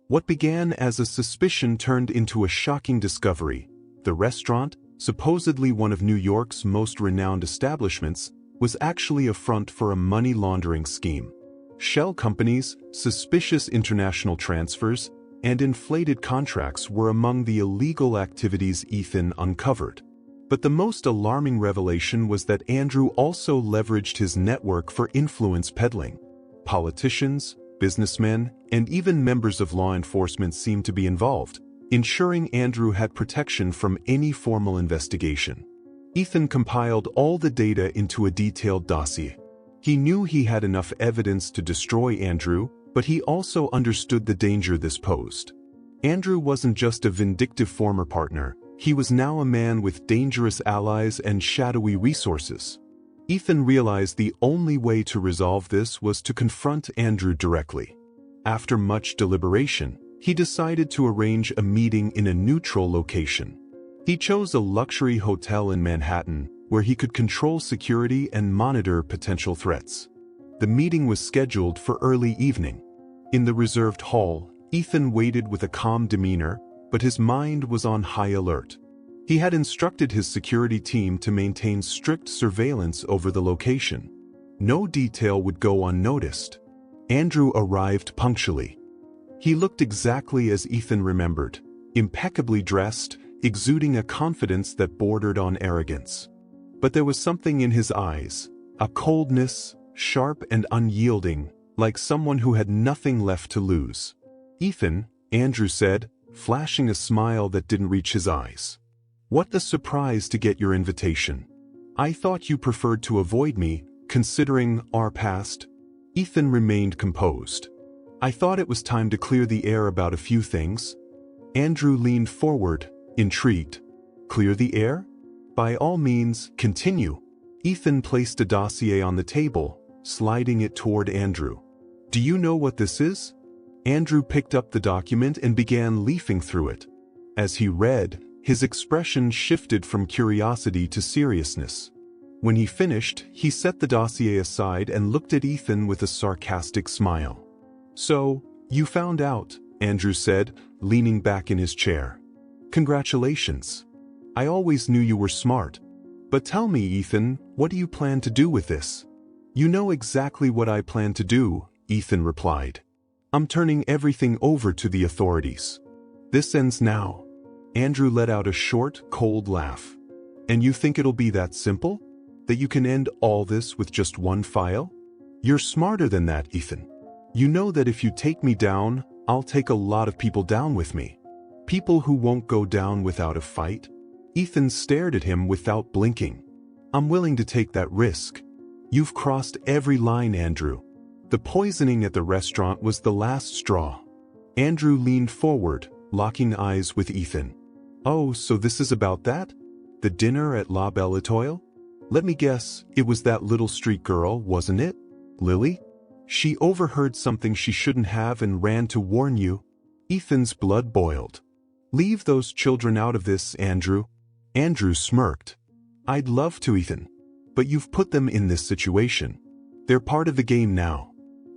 What began as a suspicion turned into a shocking discovery. The restaurant, supposedly one of New York's most renowned establishments, was actually a front for a money laundering scheme. Shell companies, suspicious international transfers, and inflated contracts were among the illegal activities Ethan uncovered. But the most alarming revelation was that Andrew also leveraged his network for influence peddling. Politicians, businessmen, and even members of law enforcement seemed to be involved, ensuring Andrew had protection from any formal investigation. Ethan compiled all the data into a detailed dossier. He knew he had enough evidence to destroy Andrew, But he also understood the danger this posed. Andrew wasn't just a vindictive former partner, he was now a man with dangerous allies and shadowy resources. Ethan realized the only way to resolve this was to confront Andrew directly. After much deliberation, he decided to arrange a meeting in a neutral location. He chose a luxury hotel in Manhattan, where he could control security and monitor potential threats. The meeting was scheduled for early evening. In the reserved hall, Ethan waited with a calm demeanor, but his mind was on high alert. He had instructed his security team to maintain strict surveillance over the location. No detail would go unnoticed. Andrew arrived punctually. He looked exactly as Ethan remembered, impeccably dressed, exuding a confidence that bordered on arrogance. But there was something in his eyes, a coldness, sharp and unyielding, like someone who had nothing left to lose. "Ethan," Andrew said, flashing a smile that didn't reach his eyes. "What a surprise to get your invitation. I thought you preferred to avoid me, considering our past." Ethan remained composed. "I thought it was time to clear the air about a few things." Andrew leaned forward, intrigued. "Clear the air? By all means, continue." Ethan placed a dossier on the table, sliding it toward Andrew. "Do you know what this is?" Andrew picked up the document and began leafing through it. As he read, his expression shifted from curiosity to seriousness. When he finished, he set the dossier aside and looked at Ethan with a sarcastic smile. "So, you found out," Andrew said, leaning back in his chair. "Congratulations. I always knew you were smart. But tell me, Ethan, what do you plan to do with this?" "You know exactly what I plan to do," Ethan replied. "I'm turning everything over to the authorities. This ends now." Andrew let out a short, cold laugh. "And you think it'll be that simple? That you can end all this with just one file? You're smarter than that, Ethan. You know that if you take me down, I'll take a lot of people down with me. People who won't go down without a fight." Ethan stared at him without blinking. "I'm willing to take that risk." "You've crossed every line, Andrew. The poisoning at the restaurant was the last straw." Andrew leaned forward, locking eyes with Ethan. "Oh, so this is about that? The dinner at La Belle Étoile? Let me guess, it was that little street girl, wasn't it? Lily? She overheard something she shouldn't have and ran to warn you." Ethan's blood boiled. "Leave those children out of this, Andrew." Andrew smirked. "I'd love to, Ethan. But you've put them in this situation. They're part of the game now.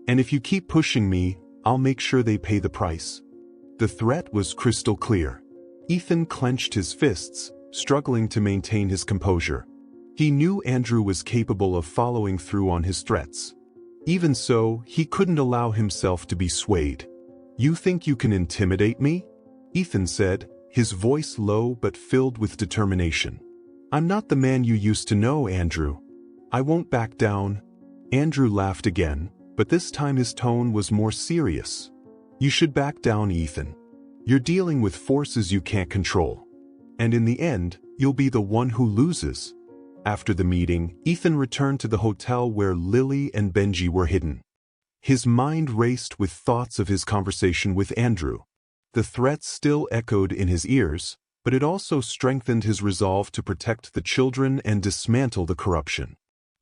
And if you keep pushing me, I'll make sure they pay the price." The threat was crystal clear. Ethan clenched his fists, struggling to maintain his composure. He knew Andrew was capable of following through on his threats. Even so, he couldn't allow himself to be swayed. "You think you can intimidate me?" Ethan said, his voice low but filled with determination. "I'm not the man you used to know, Andrew. I won't back down." Andrew laughed again, but this time his tone was more serious. "You should back down, Ethan. You're dealing with forces you can't control. And in the end, you'll be the one who loses." After the meeting, Ethan returned to the hotel where Lily and Benji were hidden. His mind raced with thoughts of his conversation with Andrew. The threats still echoed in his ears, but it also strengthened his resolve to protect the children and dismantle the corruption.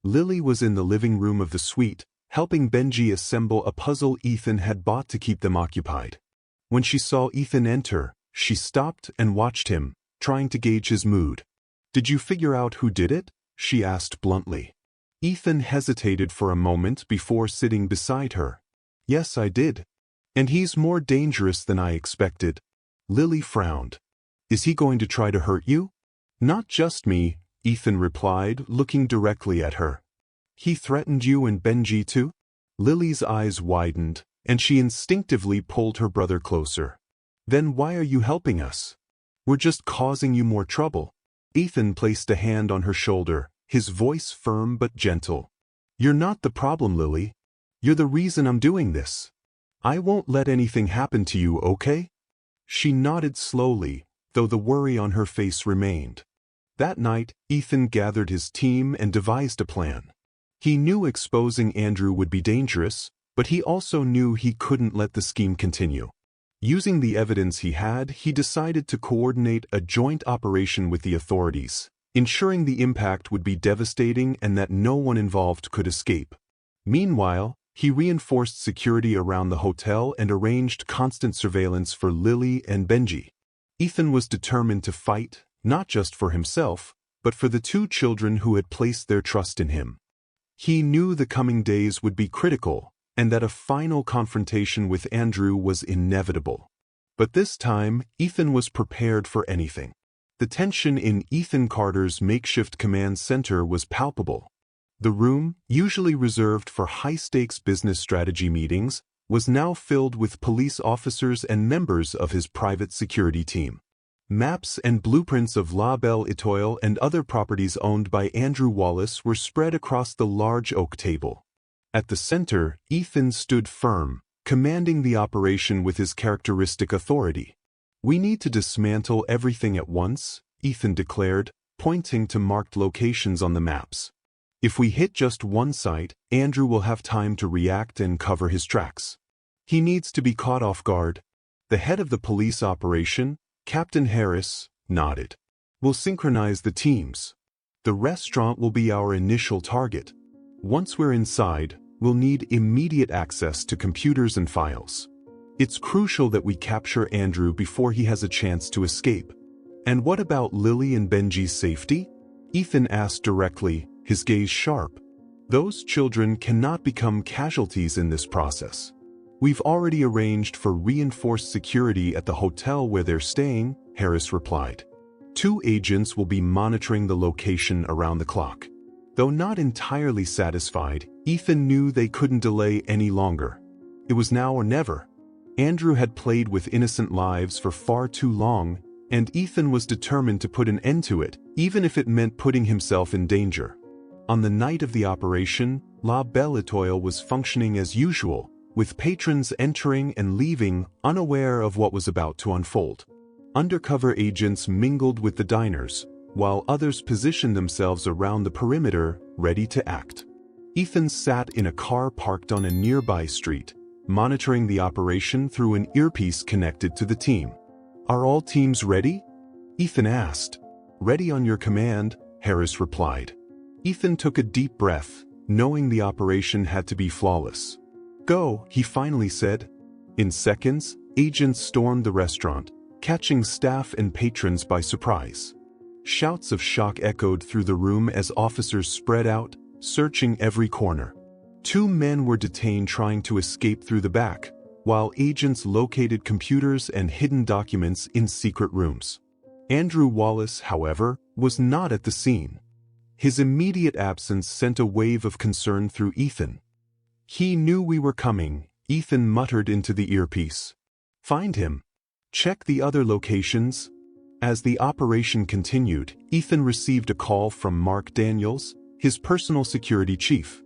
Lily was in the living room of the suite, helping Benji assemble a puzzle Ethan had bought to keep them occupied. When she saw Ethan enter, she stopped and watched him, trying to gauge his mood. "Did you figure out who did it?" she asked bluntly. Ethan hesitated for a moment before sitting beside her. "Yes, I did. And he's more dangerous than I expected." Lily frowned. "Is he going to try to hurt you?" "Not just me," Ethan replied, looking directly at her. "He threatened you and Benji too?" Lily's eyes widened, and she instinctively pulled her brother closer. "Then why are you helping us? We're just causing you more trouble." Ethan placed a hand on her shoulder, his voice firm but gentle. "You're not the problem, Lily. You're the reason I'm doing this. I won't let anything happen to you, okay?" She nodded slowly, though the worry on her face remained. That night, Ethan gathered his team and devised a plan. He knew exposing Andrew would be dangerous, But he also knew he couldn't let the scheme continue. Using the evidence he had, he decided to coordinate a joint operation with the authorities, ensuring the impact would be devastating and that no one involved could escape. Meanwhile, he reinforced security around the hotel and arranged constant surveillance for Lily and Benji. Ethan was determined to fight, not just for himself, but for the two children who had placed their trust in him. He knew the coming days would be critical, and that a final confrontation with Andrew was inevitable. But this time, Ethan was prepared for anything. The tension in Ethan Carter's makeshift command center was palpable. The room, usually reserved for high-stakes business strategy meetings, was now filled with police officers and members of his private security team. Maps and blueprints of La Belle Etoile and other properties owned by Andrew Wallace were spread across the large oak table. At the center, Ethan stood firm, commanding the operation with his characteristic authority. "We need to dismantle everything at once," Ethan declared, pointing to marked locations on the maps. "If we hit just one site, Andrew will have time to react and cover his tracks. He needs to be caught off guard." The head of the police operation, Captain Harris, nodded. "We'll synchronize the teams. The restaurant will be our initial target. Once we're inside, we'll need immediate access to computers and files. It's crucial that we capture Andrew before he has a chance to escape." "And what about Lily and Benji's safety?" Ethan asked directly, his gaze sharp. "Those children cannot become casualties in this process. We've already arranged for reinforced security at the hotel where they're staying," Harris replied. "2 agents will be monitoring the location around the clock." Though not entirely satisfied, Ethan knew they couldn't delay any longer. It was now or never. Andrew had played with innocent lives for far too long, and Ethan was determined to put an end to it, even if it meant putting himself in danger. On the night of the operation, La Belle Etoile was functioning as usual, with patrons entering and leaving, unaware of what was about to unfold. Undercover agents mingled with the diners, while others positioned themselves around the perimeter, ready to act. Ethan sat in a car parked on a nearby street, monitoring the operation through an earpiece connected to the team. "Are all teams ready?" Ethan asked. "Ready on your command," Harris replied. Ethan took a deep breath, knowing the operation had to be flawless. "Go," he finally said. In seconds, agents stormed the restaurant, catching staff and patrons by surprise. Shouts of shock echoed through the room as officers spread out, searching every corner. 2 men were detained trying to escape through the back, while agents located computers and hidden documents in secret rooms. Andrew Wallace, however, was not at the scene. His immediate absence sent a wave of concern through Ethan. "He knew we were coming," Ethan muttered into the earpiece. "Find him. Check the other locations." As the operation continued, Ethan received a call from Mark Daniels, his personal security chief.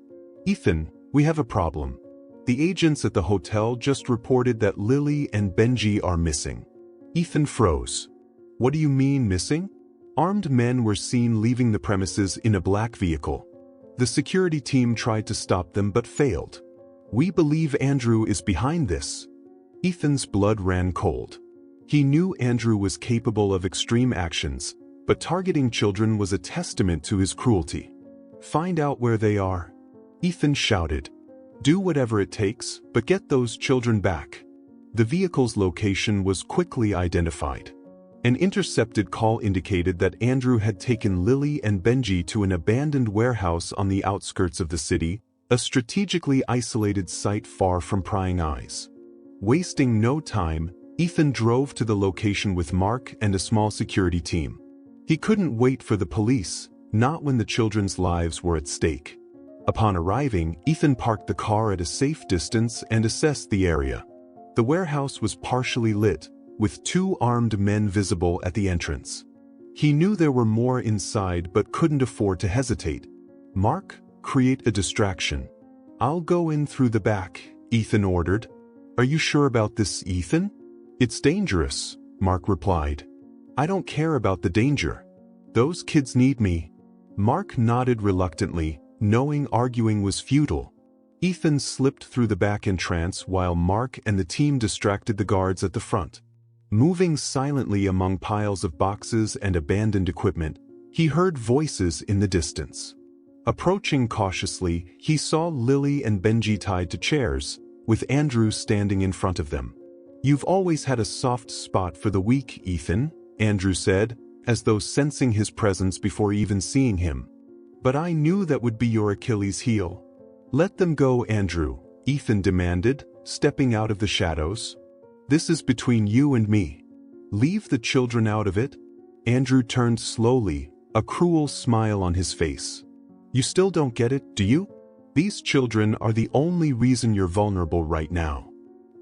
"Ethan, we have a problem. The agents at the hotel just reported that Lily and Benji are missing." Ethan froze. "What do you mean missing?" Armed men were seen leaving the premises in a black vehicle. The security team tried to stop them but failed. "We believe Andrew is behind this." Ethan's blood ran cold. He knew Andrew was capable of extreme actions, but targeting children was a testament to his cruelty. "Find out where they are," Ethan shouted. "Do whatever it takes, but get those children back." The vehicle's location was quickly identified. An intercepted call indicated that Andrew had taken Lily and Benji to an abandoned warehouse on the outskirts of the city, a strategically isolated site far from prying eyes. Wasting no time, Ethan drove to the location with Mark and a small security team. He couldn't wait for the police, not when the children's lives were at stake. Upon arriving, Ethan parked the car at a safe distance and assessed the area. The warehouse was partially lit, with 2 armed men visible at the entrance. He knew there were more inside but couldn't afford to hesitate. "Mark, create a distraction." "I'll go in through the back," Ethan ordered. "Are you sure about this, Ethan?" "It's dangerous," Mark replied. "I don't care about the danger. Those kids need me." Mark nodded reluctantly, knowing arguing was futile. Ethan slipped through the back entrance while Mark and the team distracted the guards at the front. Moving silently among piles of boxes and abandoned equipment, he heard voices in the distance. Approaching cautiously, he saw Lily and Benji tied to chairs, with Andrew standing in front of them. "You've always had a soft spot for the weak, Ethan," Andrew said, as though sensing his presence before even seeing him. "But I knew that would be your Achilles heel." "Let them go, Andrew," Ethan demanded, stepping out of the shadows. "This is between you and me. Leave the children out of it." Andrew turned slowly, a cruel smile on his face. "You still don't get it, do you? These children are the only reason you're vulnerable right now.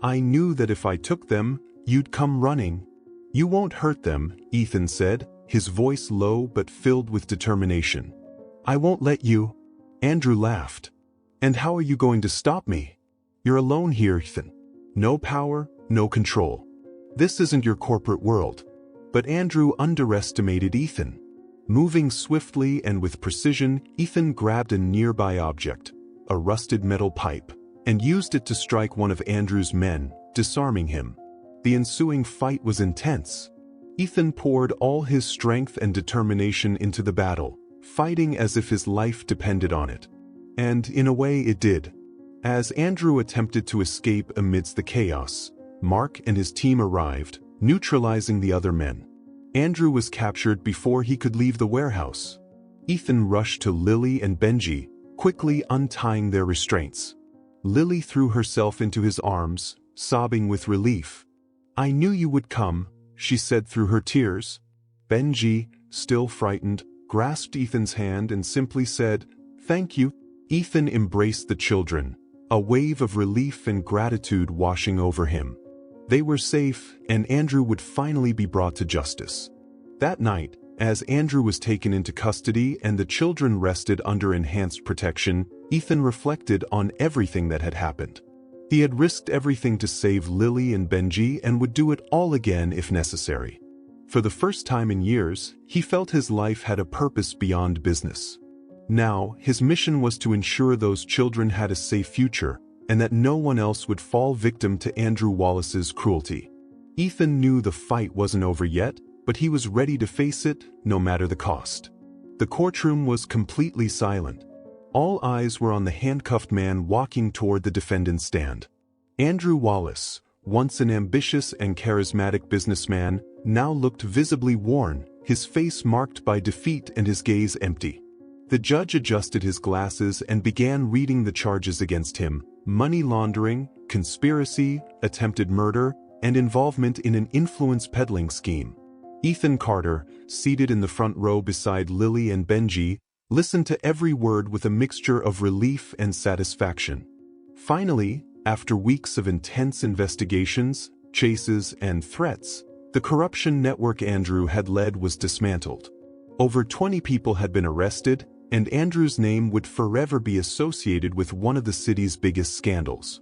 I knew that if I took them, you'd come running." "You won't hurt them," Ethan said, his voice low but filled with determination. "I won't let you." Andrew laughed. "And how are you going to stop me? You're alone here, Ethan. No power, no control. This isn't your corporate world." But Andrew underestimated Ethan. Moving swiftly and with precision, Ethan grabbed a nearby object, a rusted metal pipe, and used it to strike one of Andrew's men, disarming him. The ensuing fight was intense. Ethan poured all his strength and determination into the battle, fighting as if his life depended on it. And in a way it did. As Andrew attempted to escape amidst the chaos, Mark and his team arrived, neutralizing the other men. Andrew was captured before he could leave the warehouse. Ethan rushed to Lily and Benji, quickly untying their restraints. Lily threw herself into his arms, sobbing with relief. "I knew you would come," she said through her tears. Benji, still frightened, grasped Ethan's hand and simply said, "Thank you." Ethan embraced the children, a wave of relief and gratitude washing over him. They were safe, and Andrew would finally be brought to justice. That night, as Andrew was taken into custody and the children rested under enhanced protection, Ethan reflected on everything that had happened. He had risked everything to save Lily and Benji and would do it all again if necessary. For the first time in years, he felt his life had a purpose beyond business. Now, his mission was to ensure those children had a safe future, and that no one else would fall victim to Andrew Wallace's cruelty. Ethan knew the fight wasn't over yet, but he was ready to face it, no matter the cost. The courtroom was completely silent. All eyes were on the handcuffed man walking toward the defendant's stand. Andrew Wallace, once an ambitious and charismatic businessman, now looked visibly worn, his face marked by defeat and his gaze empty. The judge adjusted his glasses and began reading the charges against him: money laundering, conspiracy, attempted murder, and involvement in an influence peddling scheme. Ethan Carter, seated in the front row beside Lily and Benji, listened to every word with a mixture of relief and satisfaction. Finally, after weeks of intense investigations, chases, and threats, the corruption network Andrew had led was dismantled. Over 20 people had been arrested, and Andrew's name would forever be associated with one of the city's biggest scandals.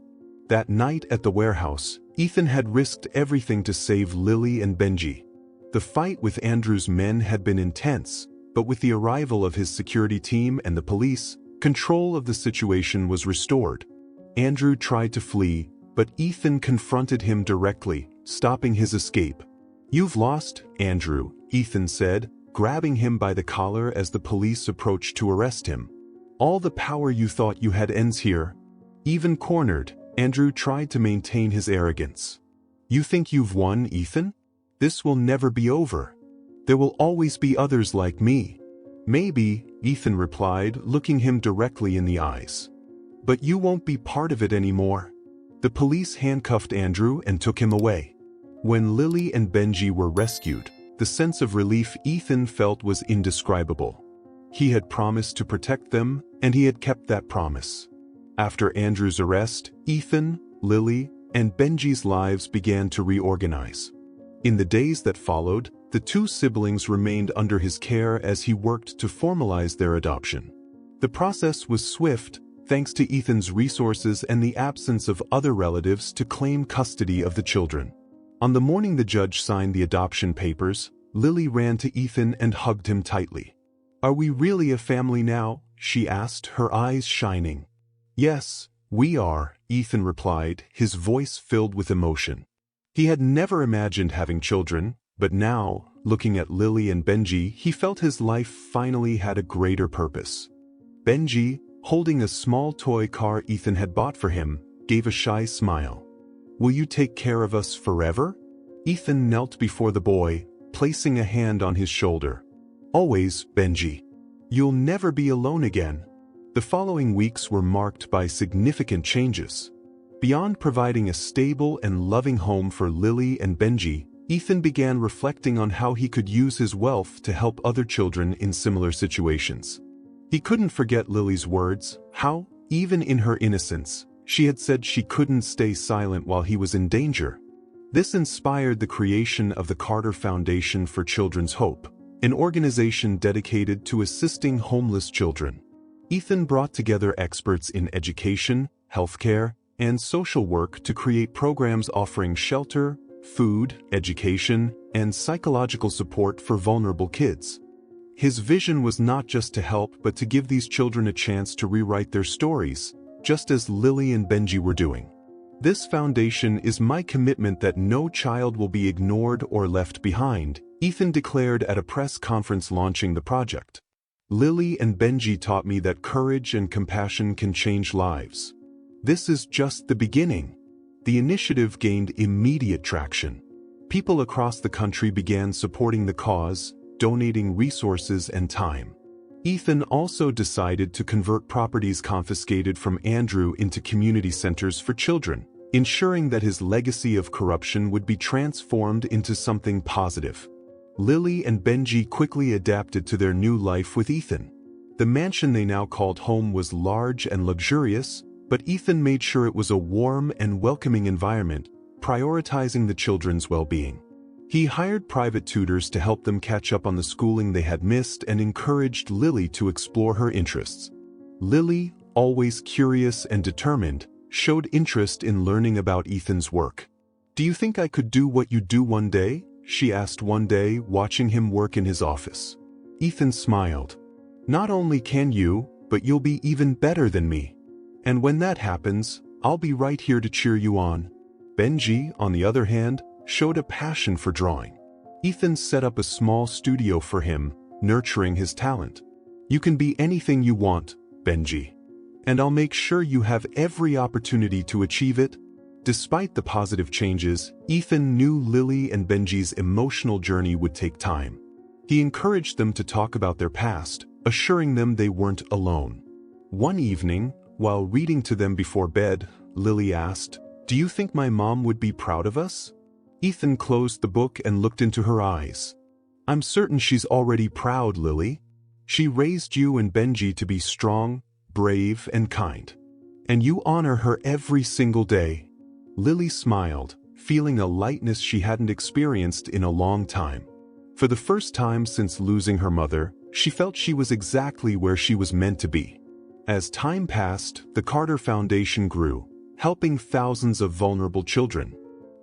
That night at the warehouse, Ethan had risked everything to save Lily and Benji. The fight with Andrew's men had been intense, but with the arrival of his security team and the police, control of the situation was restored. Andrew tried to flee, but Ethan confronted him directly, stopping his escape. "You've lost, Andrew," Ethan said, grabbing him by the collar as the police approached to arrest him. "All the power you thought you had ends here." Even cornered, Andrew tried to maintain his arrogance. "You think you've won, Ethan? This will never be over. There will always be others like me." "Maybe," Ethan replied, looking him directly in the eyes. "But you won't be part of it anymore." The police handcuffed Andrew and took him away. When Lily and Benji were rescued, the sense of relief Ethan felt was indescribable. He had promised to protect them, and he had kept that promise. After Andrew's arrest, Ethan, Lily, and Benji's lives began to reorganize. In the days that followed, the two siblings remained under his care as he worked to formalize their adoption. The process was swift, thanks to Ethan's resources and the absence of other relatives to claim custody of the children. On the morning the judge signed the adoption papers, Lily ran to Ethan and hugged him tightly. "Are we really a family now?" she asked, her eyes shining. "Yes," "We are," Ethan replied, his voice filled with emotion. He had never imagined having children, but now, looking at Lily and Benji, he felt his life finally had a greater purpose. Benji, holding a small toy car Ethan had bought for him, gave a shy smile. "Will you take care of us forever?" Ethan knelt before the boy, placing a hand on his shoulder. "Always, Benji. You'll never be alone again." The following weeks were marked by significant changes. Beyond providing a stable and loving home for Lily and Benji, Ethan began reflecting on how he could use his wealth to help other children in similar situations. He couldn't forget Lily's words, how, even in her innocence, she had said she couldn't stay silent while he was in danger. This inspired the creation of the Carter Foundation for Children's Hope, an organization dedicated to assisting homeless children. Ethan brought together experts in education, healthcare, and social work to create programs offering shelter, food, education, and psychological support for vulnerable kids. His vision was not just to help but to give these children a chance to rewrite their stories, just as Lily and Benji were doing. "This foundation is my commitment that no child will be ignored or left behind," Ethan declared at a press conference launching the project. "Lily and Benji taught me that courage and compassion can change lives. This is just the beginning." The initiative gained immediate traction. People across the country began supporting the cause, donating resources and time. Ethan also decided to convert properties confiscated from Andrew into community centers for children, ensuring that his legacy of corruption would be transformed into something positive. Lily and Benji quickly adapted to their new life with Ethan. The mansion they now called home was large and luxurious, but Ethan made sure it was a warm and welcoming environment, prioritizing the children's well-being. He hired private tutors to help them catch up on the schooling they had missed and encouraged Lily to explore her interests. Lily, always curious and determined, showed interest in learning about Ethan's work. "Do you think I could do what you do one day?" she asked one day, watching him work in his office. Ethan smiled. "Not only can you, but you'll be even better than me. And when that happens, I'll be right here to cheer you on." Benji, on the other hand, showed a passion for drawing. Ethan set up a small studio for him, nurturing his talent. "You can be anything you want, Benji. And I'll make sure you have every opportunity to achieve it." Despite the positive changes, Ethan knew Lily and Benji's emotional journey would take time. He encouraged them to talk about their past, assuring them they weren't alone. One evening, while reading to them before bed, Lily asked, "Do you think my mom would be proud of us?" Ethan closed the book and looked into her eyes. "I'm certain she's already proud, Lily. She raised you and Benji to be strong, brave, and kind. And you honor her every single day." Lily smiled, feeling a lightness she hadn't experienced in a long time. For the first time since losing her mother, she felt she was exactly where she was meant to be. As time passed, the Carter Foundation grew, helping thousands of vulnerable children.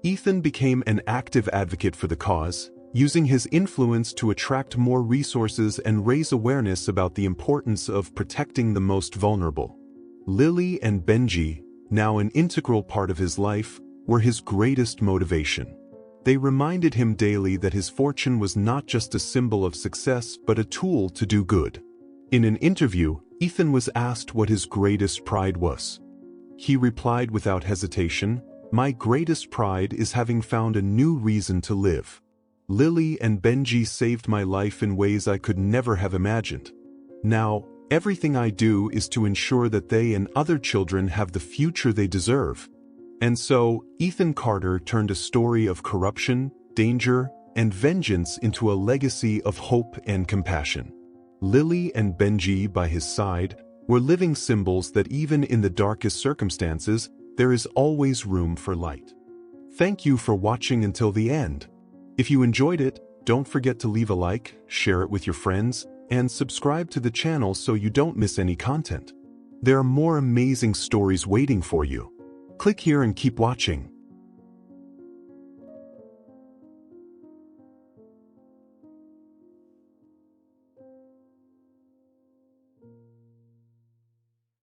Ethan became an active advocate for the cause, using his influence to attract more resources and raise awareness about the importance of protecting the most vulnerable. Lily and Benji, now an integral part of his life, were his greatest motivation. They reminded him daily that his fortune was not just a symbol of success but a tool to do good. In an interview, Ethan was asked what his greatest pride was. He replied without hesitation, "My greatest pride is having found a new reason to live. Lily and Benji saved my life in ways I could never have imagined. Now, everything I do is to ensure that they and other children have the future they deserve." And so, Ethan Carter turned a story of corruption, danger, and vengeance into a legacy of hope and compassion. Lily and Benji, by his side, were living symbols that even in the darkest circumstances, there is always room for light. Thank you for watching until the end. If you enjoyed it, don't forget to leave a like, share it with your friends, and subscribe to the channel so you don't miss any content. There are more amazing stories waiting for you. Click here and keep watching.